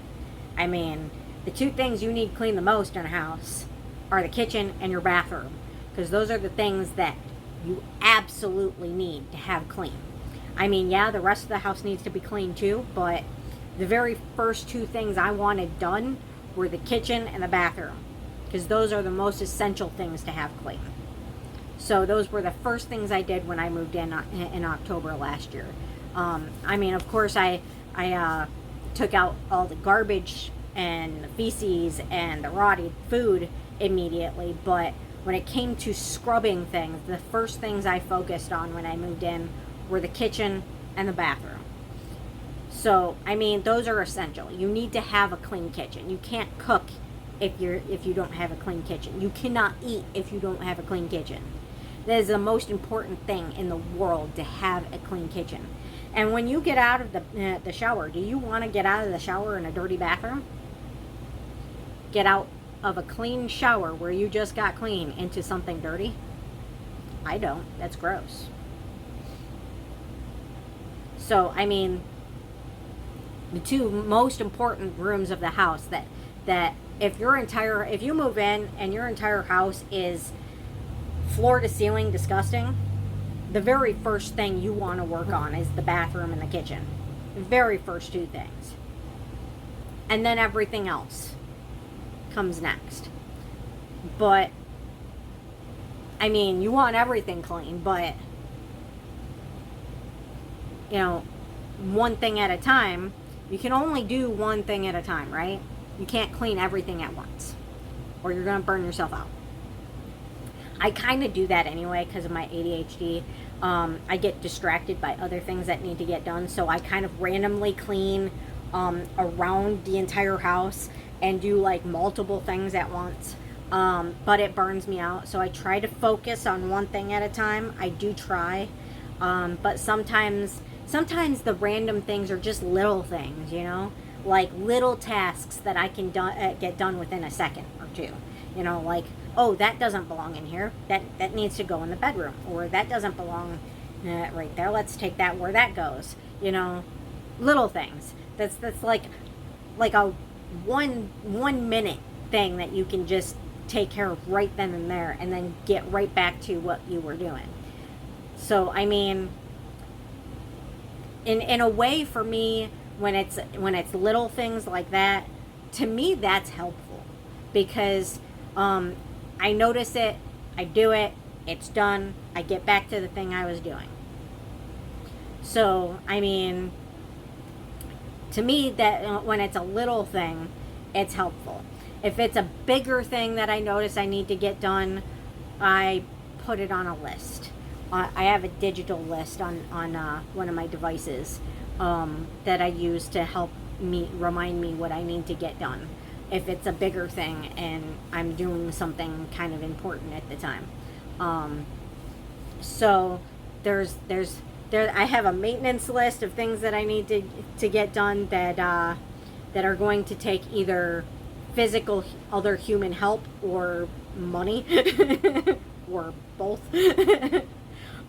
S1: The 2 things you need clean the most in a house are the kitchen and your bathroom, because those are the things that you absolutely need to have clean. Yeah, the rest of the house needs to be clean too, but the very first 2 things I wanted done were the kitchen and the bathroom, because those are the most essential things to have clean. So those were the first things I did when I moved in October last year. Of course, I took out all the garbage and the feces and the rotted food immediately, but when it came to scrubbing things, the first things I focused on when I moved in were the kitchen and the bathroom. So, those are essential. You need to have a clean kitchen. You can't cook if you don't have a clean kitchen. You cannot eat if you don't have a clean kitchen. That is the most important thing in the world, to have a clean kitchen. And when you get out of the shower, do you want to get out of the shower in a dirty bathroom? Get out of a clean shower where you just got clean into something dirty? I don't. That's gross. So, the 2 most important rooms of the house that if you move in and your entire house is floor to ceiling disgusting, the very first thing you want to work on is the bathroom and the kitchen. The very first 2 things. And then everything else comes next. But you want everything clean, but one thing at a time. You can only do one thing at a time, right? You can't clean everything at once, or you're going to burn yourself out. I kind of do that anyway because of my ADHD. I get distracted by other things that need to get done, so I kind of randomly clean around the entire house and do like multiple things at once. But it burns me out, so I try to focus on one thing at a time. I do try, but sometimes the random things are just little things, you know, like little tasks that I can get done within a second or two. You know, like, oh, that doesn't belong in here. That needs to go in the bedroom, or that doesn't belong right there. Let's take that where that goes. You know, little things. That's like a 1 minute thing that you can just take care of right then and there, and then get right back to what you were doing. So I mean, in a way, for me, when it's little things like that, to me that's helpful, because I notice it, I do it, it's done, I get back to the thing I was doing. So I mean, to me, that when it's a little thing, it's helpful. If it's a bigger thing that I notice I need to get done, I put it on a list. I have a digital list on one of my devices that I use to help me remind me what I need to get done, if it's a bigger thing and I'm doing something kind of important at the time. So I have a maintenance list of things that I need to get done that are going to take either physical other human help or money or both.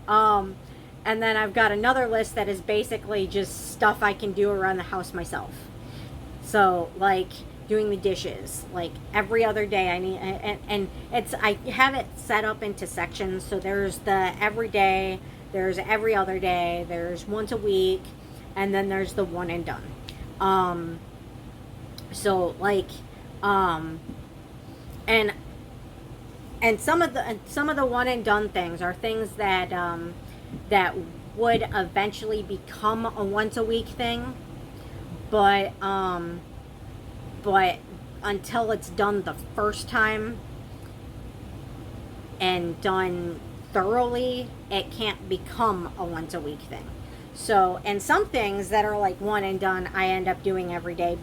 S1: And then I've got another list that is basically just stuff I can do around the house myself. So like doing the dishes, like every other day I need, and I have it set up into sections. So there's the every day, there's every other day, there's once a week, and then there's the one and done. So like, and some of the one and done things are things that that would eventually become a once a week thing, but until it's done the first time and done thoroughly, it can't become a once a week thing. So, and some things that are like one and done, I end up doing every day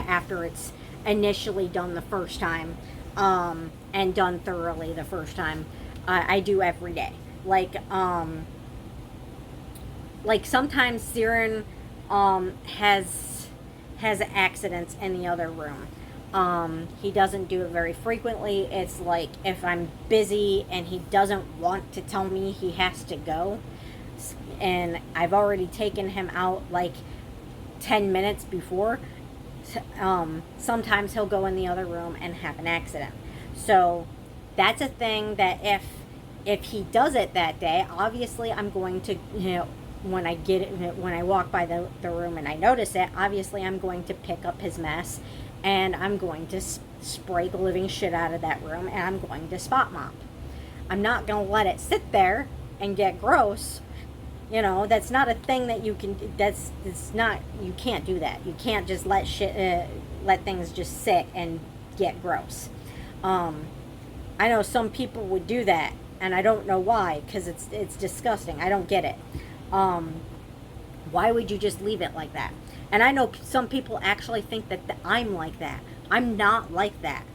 S1: after it's initially done the first time, and done thoroughly the first time. I do every day. Like sometimes Siren has accidents in the other room. He doesn't do it very frequently. It's like if I'm busy and he doesn't want to tell me he has to go, and I've already taken him out like 10 minutes before, sometimes he'll go in the other room and have an accident. So that's a thing that if he does it that day, obviously I'm going to, when I walk by the room and I notice it, obviously I'm going to pick up his mess, and I'm going to spray the living shit out of that room, and I'm going to spot mop. I'm not going to let it sit there and get gross. That's not a thing that you can, you can't do that. You can't just let things just sit and get gross. I know some people would do that, and I don't know why, because it's disgusting. I don't get it. Why would you just leave it like that? And I know some people actually think that I'm like that. I'm not like that.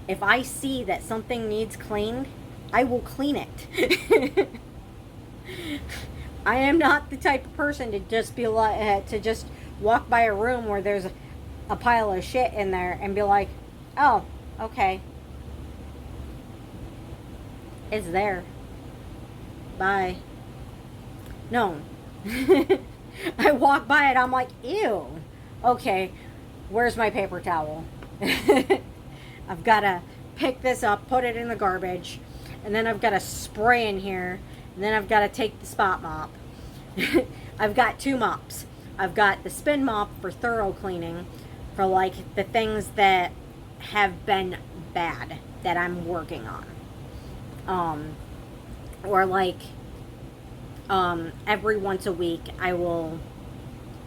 S1: If I see that something needs cleaned, I will clean it. I am not the type of person to just be like, to just walk by a room where there's a pile of shit in there and be like, oh, okay, it's there, bye. No. I walk by it, I'm like, ew, okay, where's my paper towel? I've got to pick this up, put it in the garbage, and then I've got to spray in here, and then I've got to take the spot mop. I've got 2 mops. I've got the spin mop for thorough cleaning, for like the things that have been bad that I'm working on. Or like every once a week I will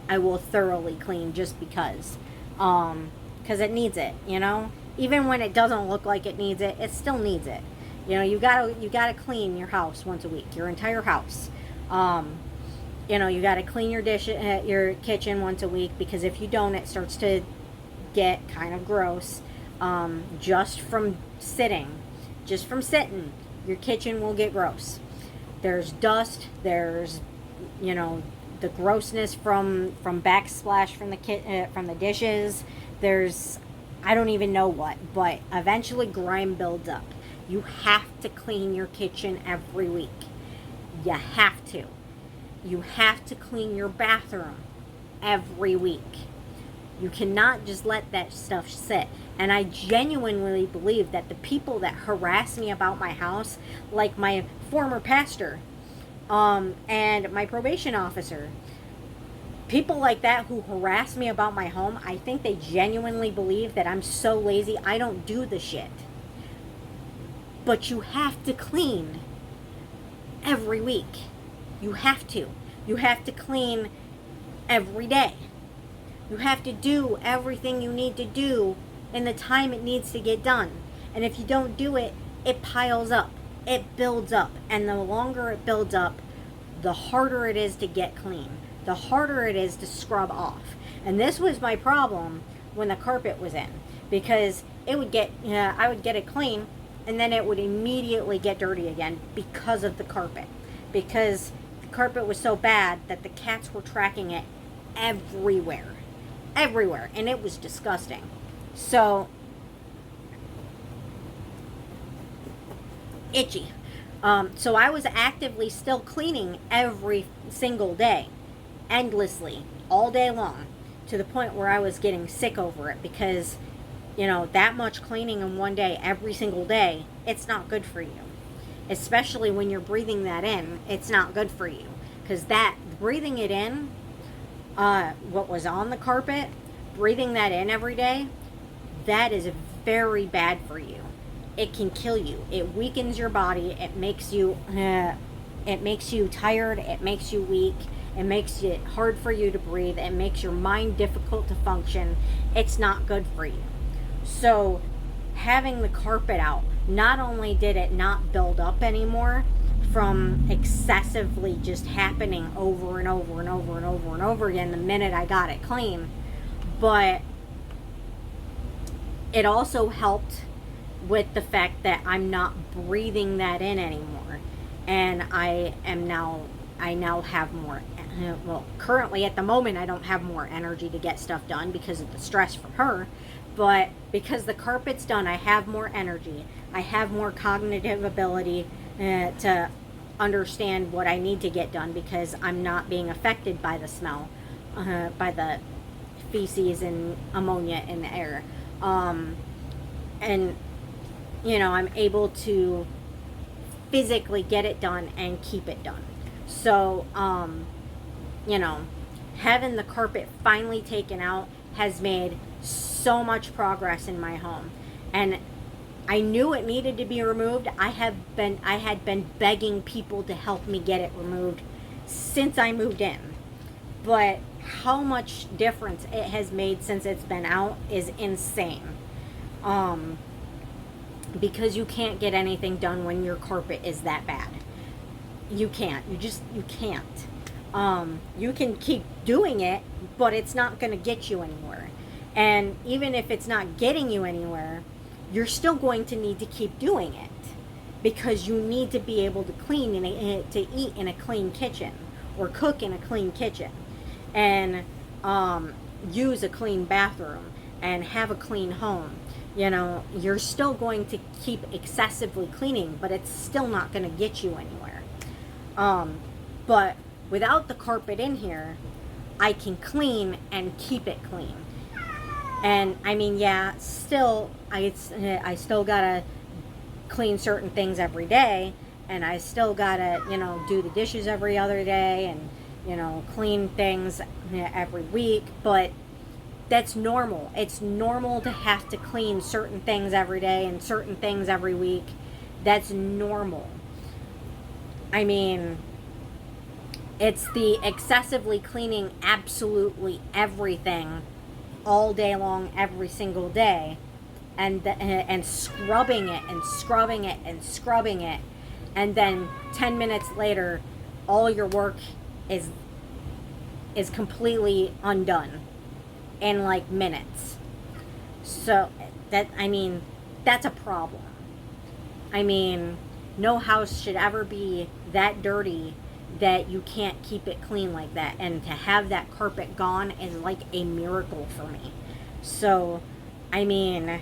S1: I will thoroughly clean just because it needs it, you know. Even when it doesn't look like it needs it, it still needs it. You know, you gotta clean your house once a week, your entire house. You know, you gotta clean your kitchen once a week, because if you don't, it starts to get kind of gross. Just from sitting, your kitchen will get gross. There's dust. There's, you know, the grossness from backsplash from the dishes. There's, I don't even know what, but eventually grime builds up. You have to clean your kitchen every week. You have to. You have to clean your bathroom every week. You cannot just let that stuff sit. And I genuinely believe that the people that harass me about my house, like my former pastor, and my probation officer, people like that who harass me about my home, I think they genuinely believe that I'm so lazy I don't do the shit. But you have to clean every week. You have to. You have to clean every day. You have to do everything you need to do in the time it needs to get done. And if you don't do it, it piles up. It builds up. And the longer it builds up, the harder it is to get clean. The harder it is to scrub off. And this was my problem when the carpet was in. Because I would get it clean, and then it would immediately get dirty again because of the carpet. Because the carpet was so bad that the cats were tracking it everywhere. Everywhere. And it was disgusting. So, itchy. So I was actively still cleaning every single day, endlessly, all day long, to the point where I was getting sick over it, because, you know, that much cleaning in one day, every single day, it's not good for you. Especially when you're breathing that in, it's not good for you. Because breathing it in, what was on the carpet, breathing that in every day, that is very bad for you. It can kill you. It weakens your body. It makes you tired. It makes you weak. It makes it hard for you to breathe. It makes your mind difficult to function. It's not good for you. So having the carpet out, not only did it not build up anymore from excessively just happening over and over and over and over and over again the minute I got it clean, but it also helped with the fact that I'm not breathing that in anymore. And I now have more, well, currently at the moment I don't have more energy to get stuff done because of the stress from her. But because the carpet's done, I have more energy. I have more cognitive ability to understand what I need to get done, because I'm not being affected by the smell, by the feces and ammonia in the air. And, you know, I'm able to physically get it done and keep it done. So, you know, having the carpet finally taken out has made so much progress in my home. And I knew it needed to be removed. I had been begging people to help me get it removed since I moved in. But how much difference it has made since it's been out is insane. Because you can't get anything done when your carpet is that bad. You can't. You can't. You can keep doing it, but it's not going to get you anywhere. And even if it's not getting you anywhere, you're still going to need to keep doing it, because you need to be able to to eat in a clean kitchen, or cook in a clean kitchen, and use a clean bathroom, and have a clean home. You know, you're still going to keep excessively cleaning, but it's still not going to get you anywhere. But without the carpet in here, I can clean and keep it clean. And I mean, yeah, still, I still gotta clean certain things every day, and I still gotta, you know, do the dishes every other day, and, you know, clean things every week, but that's normal. It's normal to have to clean certain things every day and certain things every week. That's normal. I mean, It's the excessively cleaning absolutely everything all day long, every single day, and scrubbing it and scrubbing it and scrubbing it, and then 10 minutes later, all your work is completely undone in like minutes. So that's a problem. I mean, no house should ever be that dirty that you can't keep it clean like that. And to have that carpet gone is like a miracle for me. So, I mean,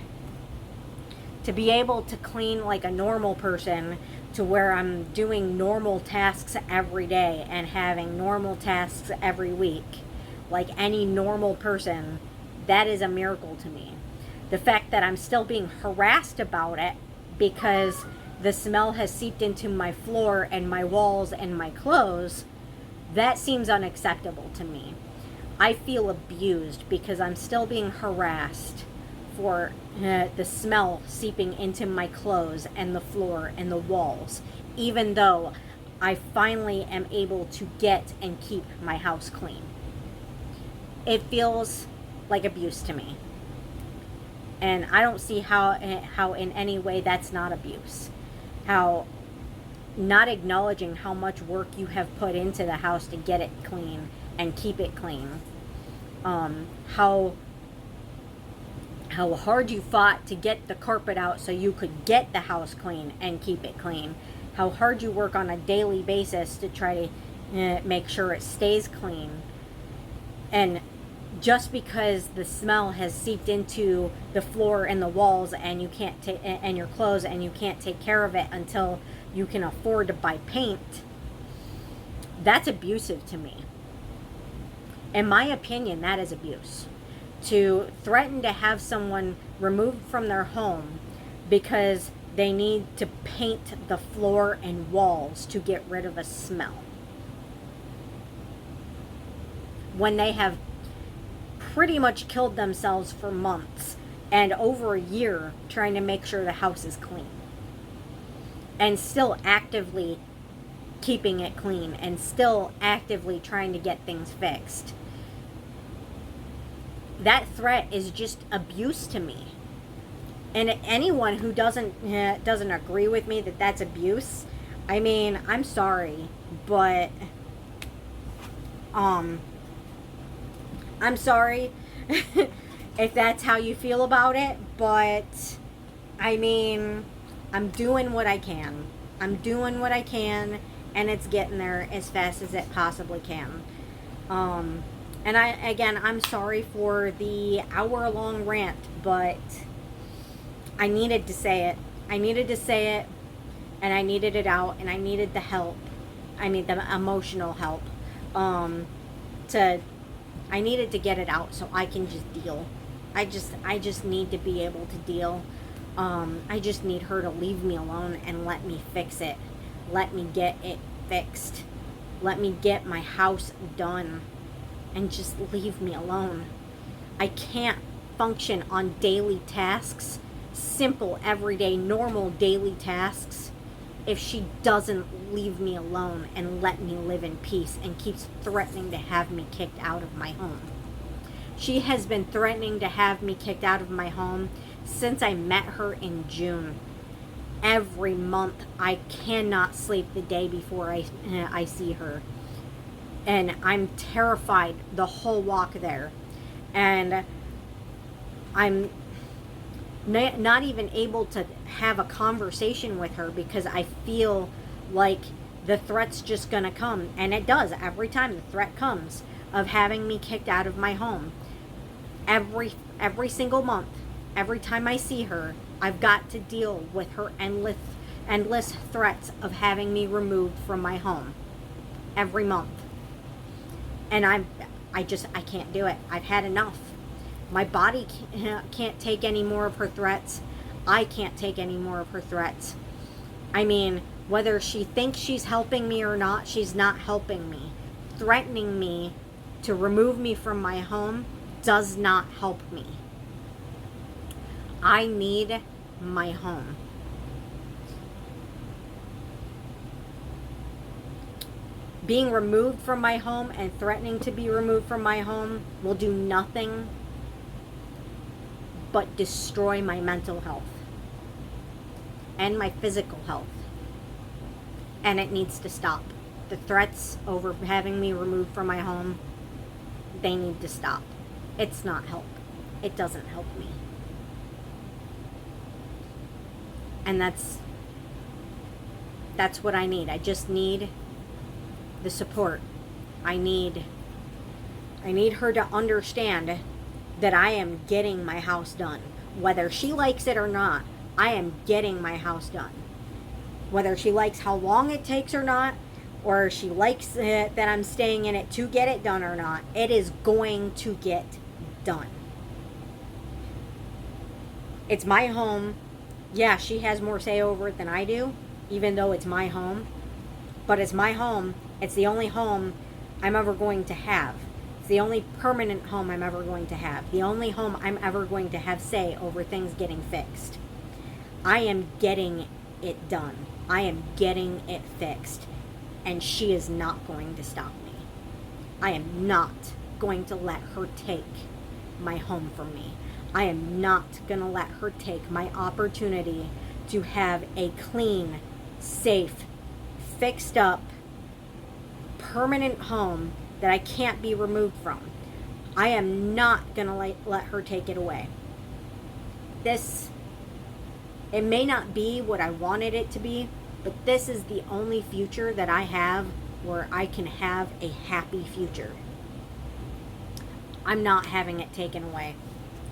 S1: to be able to clean like a normal person, to where I'm doing normal tasks every day and having normal tasks every week, like any normal person, that is a miracle to me. The fact that I'm still being harassed about it because the smell has seeped into my floor and my walls and my clothes, that seems unacceptable to me. I feel abused because I'm still being harassed for the smell seeping into my clothes and the floor and the walls, even though I finally am able to get and keep my house clean. It feels like abuse to me. And I don't see how in any way that's not abuse. How not acknowledging how much work you have put into the house to get it clean and keep it clean. How hard you fought to get the carpet out so you could get the house clean and keep it clean. How hard you work on a daily basis to try to make sure it stays clean. And just because the smell has seeped into the floor and the walls and you can't and your clothes, and you can't take care of it until you can afford to buy paint, that's abusive to me. In my opinion, that is abuse. To threaten to have someone removed from their home because they need to paint the floor and walls to get rid of a smell, when they have pretty much killed themselves for months and over a year trying to make sure the house is clean, and still actively keeping it clean, and still actively trying to get things fixed. That threat is just abuse to me. And anyone who doesn't agree with me that that's abuse, I mean, I'm sorry, but I'm sorry if that's how you feel about it, but I mean, I'm doing what I can. And it's getting there as fast as it possibly can. And I'm sorry for the hour-long rant, but I needed to say it. And I needed it out, and I needed the help. I need the emotional help. I needed to get it out so I can just deal. I just need to be able to deal. I just need her to leave me alone and let me fix it. Let me get it fixed. Let me get my house done. And just leave me alone. I can't function on daily tasks, simple, everyday, normal daily tasks, if she doesn't leave me alone and let me live in peace and keeps threatening to have me kicked out of my home. She has been threatening to have me kicked out of my home since I met her in June. Every month I cannot sleep the day before I see her. And I'm terrified the whole walk there. And I'm not even able to have a conversation with her because I feel like the threat's just gonna come. And it does every time the threat comes of having me kicked out of my home. Every single month, every time I see her, I've got to deal with her endless threats of having me removed from my home. Every month. And I can't do it. I've had enough. My body can't take any more of her threats. I can't take any more of her threats. I mean, whether she thinks she's helping me or not, she's not helping me. Threatening me to remove me from my home does not help me. I need my home. Being removed from my home and threatening to be removed from my home will do nothing but destroy my mental health and my physical health. And it needs to stop. The threats over having me removed from my home, they need to stop. It's not help. It doesn't help me. And that's what I need. I just need the support. I need her to understand that I am getting my house done. Whether she likes it or not, I am getting my house done. Whether she likes how long it takes or not, or she likes it that I'm staying in it to get it done or not, it is going to get done. It's my home. Yeah, she has more say over it than I do, even though it's my home. But it's my home. It's the only home I'm ever going to have. It's the only permanent home I'm ever going to have. The only home I'm ever going to have say over things getting fixed. I am getting it done. I am getting it fixed. And she is not going to stop me. I am not going to let her take my home from me. I am not going to let her take my opportunity to have a clean, safe, fixed up, permanent home that I can't be removed from. I am not going to let her take it away. It may not be what I wanted it to be, but this is the only future that I have where I can have a happy future. I'm not having it taken away.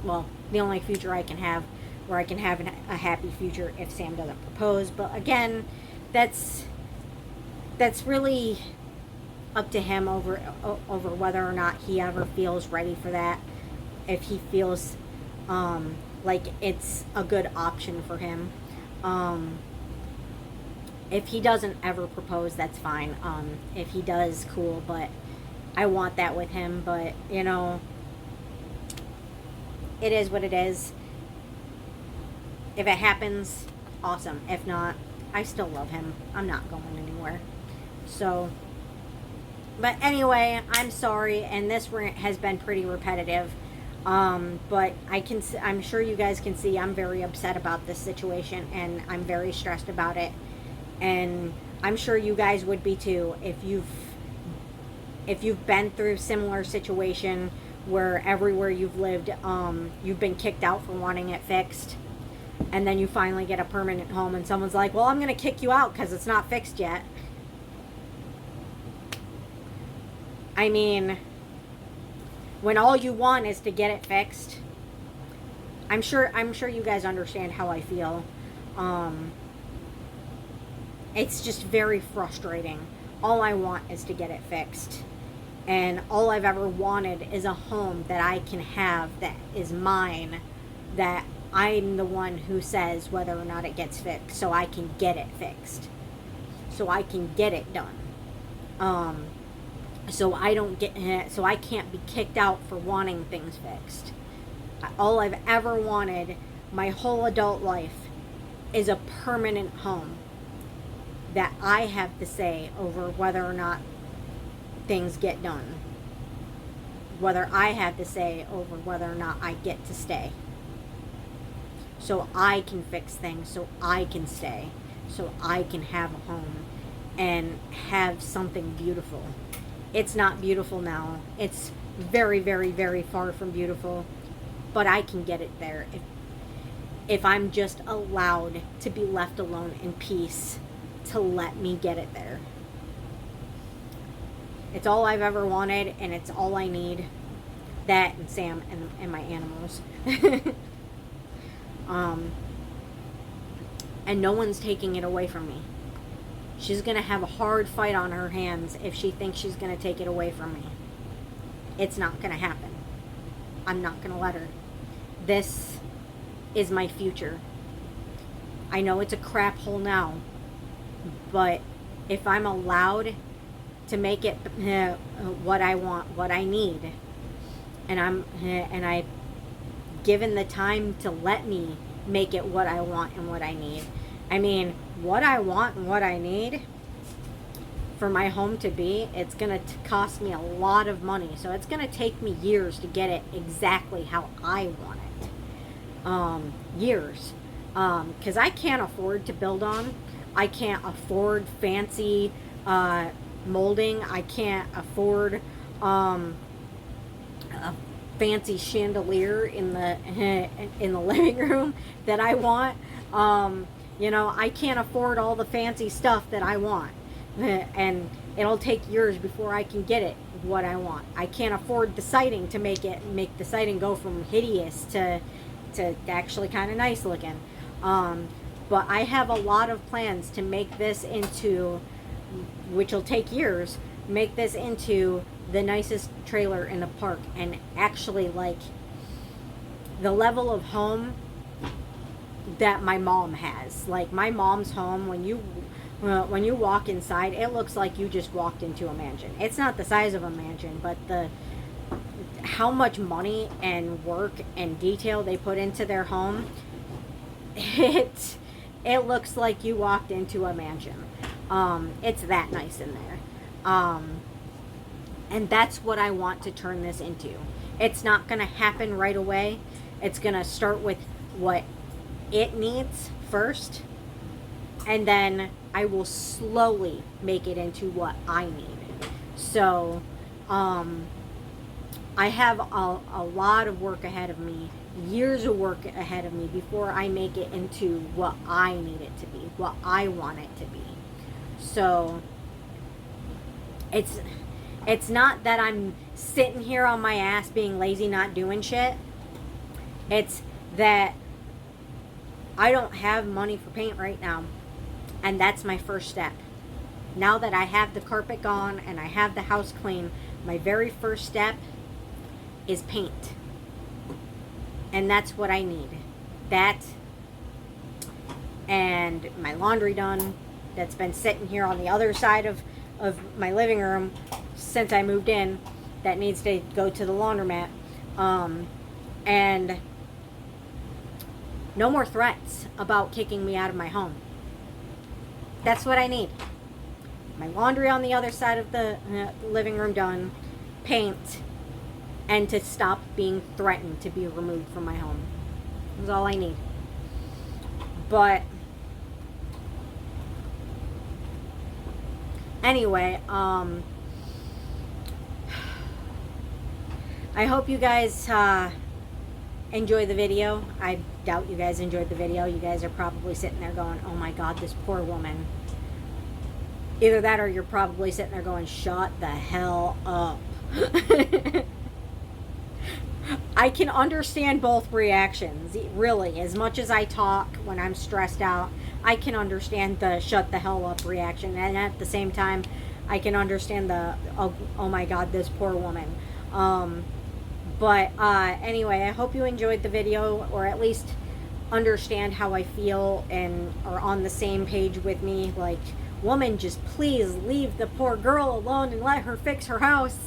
S1: Well, the only future I can have where I can have a happy future if Sam doesn't propose. But again, that's really up to him over whether or not he ever feels ready for that. If he feels like it's a good option for him. If he doesn't ever propose, that's fine. If he does, cool, but I want that with him. But, you know, it is what it is. If it happens, awesome. If not, I still love him. I'm not going anywhere. So, but anyway, I'm sorry, and this rant has been pretty repetitive. But I'm sure you guys can see I'm very upset about this situation, and I'm very stressed about it. And I'm sure you guys would be too if you've been through a similar situation where everywhere you've lived, you've been kicked out for wanting it fixed, and then you finally get a permanent home and someone's like, well, I'm going to kick you out because it's not fixed yet. I mean, when all you want is to get it fixed, I'm sure you guys understand how I feel. It's just very frustrating. All I want is to get it fixed. And all I've ever wanted is a home that I can have that is mine, that I'm the one who says whether or not it gets fixed, so I can get it fixed. So I can get it done. So I can't be kicked out for wanting things fixed. All I've ever wanted my whole adult life is a permanent home that I have to say over whether or not things get done. Whether I have to say over whether or not I get to stay. So I can fix things, so I can stay, so I can have a home and have something beautiful. It's not beautiful now. It's very, very, very far from beautiful, but I can get it there if I'm just allowed to be left alone in peace to let me get it there. It's all I've ever wanted, and it's all I need. That and Sam and my animals. And no one's taking it away from me. She's going to have a hard fight on her hands if she thinks she's going to take it away from me. It's not going to happen. I'm not going to let her. This is my future. I know it's a crap hole now, but if I'm allowed to make it what I want, what I need, and I've given the time to let me make it what I want and what I need. I mean, what I want and what I need for my home to be, it's going to cost me a lot of money. So it's going to take me years to get it exactly how I want it. Years. Because I can't afford to build on. I can't afford fancy molding. I can't afford a fancy chandelier in the living room that I want. You know, I can't afford all the fancy stuff that I want. And it'll take years before I can get it what I want. I can't afford the siding to make the siding go from hideous to actually kind of nice looking. But I have a lot of plans to make this into, which will take years, make this into the nicest trailer in the park, and actually like the level of home that my mom has. Like my mom's home, when you walk inside, it looks like you just walked into a mansion. It's not the size of a mansion, but how much money and work and detail they put into their home, it looks like you walked into a mansion. It's that nice in there. And that's what I want to turn this into. It's not going to happen right away. It's going to start with what it needs first, and then I will slowly make it into what I need. So I have a lot of work ahead of me, years of work ahead of me before I make it into what I need it to be, what I want it to be. So it's not that I'm sitting here on my ass being lazy, not doing shit. It's that I don't have money for paint right now. And that's my first step. Now that I have the carpet gone and I have the house clean, my very first step is paint. And that's what I need. That and my laundry done. That's been sitting here on the other side of my living room since I moved in. That needs to go to the laundromat. And no more threats about kicking me out of my home. That's what I need. My laundry on the other side of the living room done, paint, and to stop being threatened to be removed from my home. That's all I need. But anyway, I hope you guys enjoy the video. I doubt you guys enjoyed the video. You guys are probably sitting there going, oh my God, this poor woman. Either that or you're probably sitting there going, shut the hell up. I can understand both reactions, really. As much as I talk when I'm stressed out, I can understand the shut the hell up reaction. And at the same time, I can understand the, oh my God, this poor woman. But anyway, I hope you enjoyed the video, or at least understand how I feel and are on the same page with me. Like, woman, just please leave the poor girl alone and let her fix her house.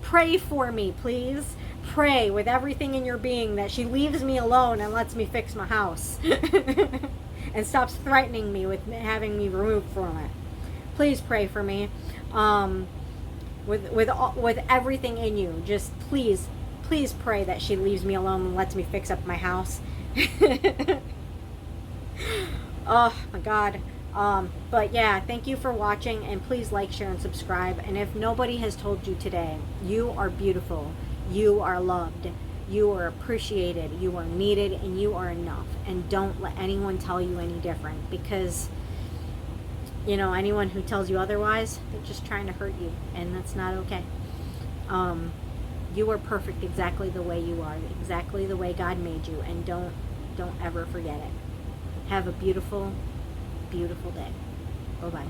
S1: Pray for me, please. Pray with everything in your being that she leaves me alone and lets me fix my house. And stops threatening me with having me removed from it. Please pray for me. With everything in you, just please pray that she leaves me alone and lets me fix up my house. Oh my God. But yeah, thank you for watching, and please like, share, and subscribe. And if nobody has told you today, you are beautiful, you are loved, you are appreciated, you are needed, and you are enough. And don't let anyone tell you any different, because you know, anyone who tells you otherwise, they're just trying to hurt you, and that's not okay. You are perfect exactly the way you are, exactly the way God made you, and don't ever forget it. Have a beautiful, beautiful day. Bye-bye.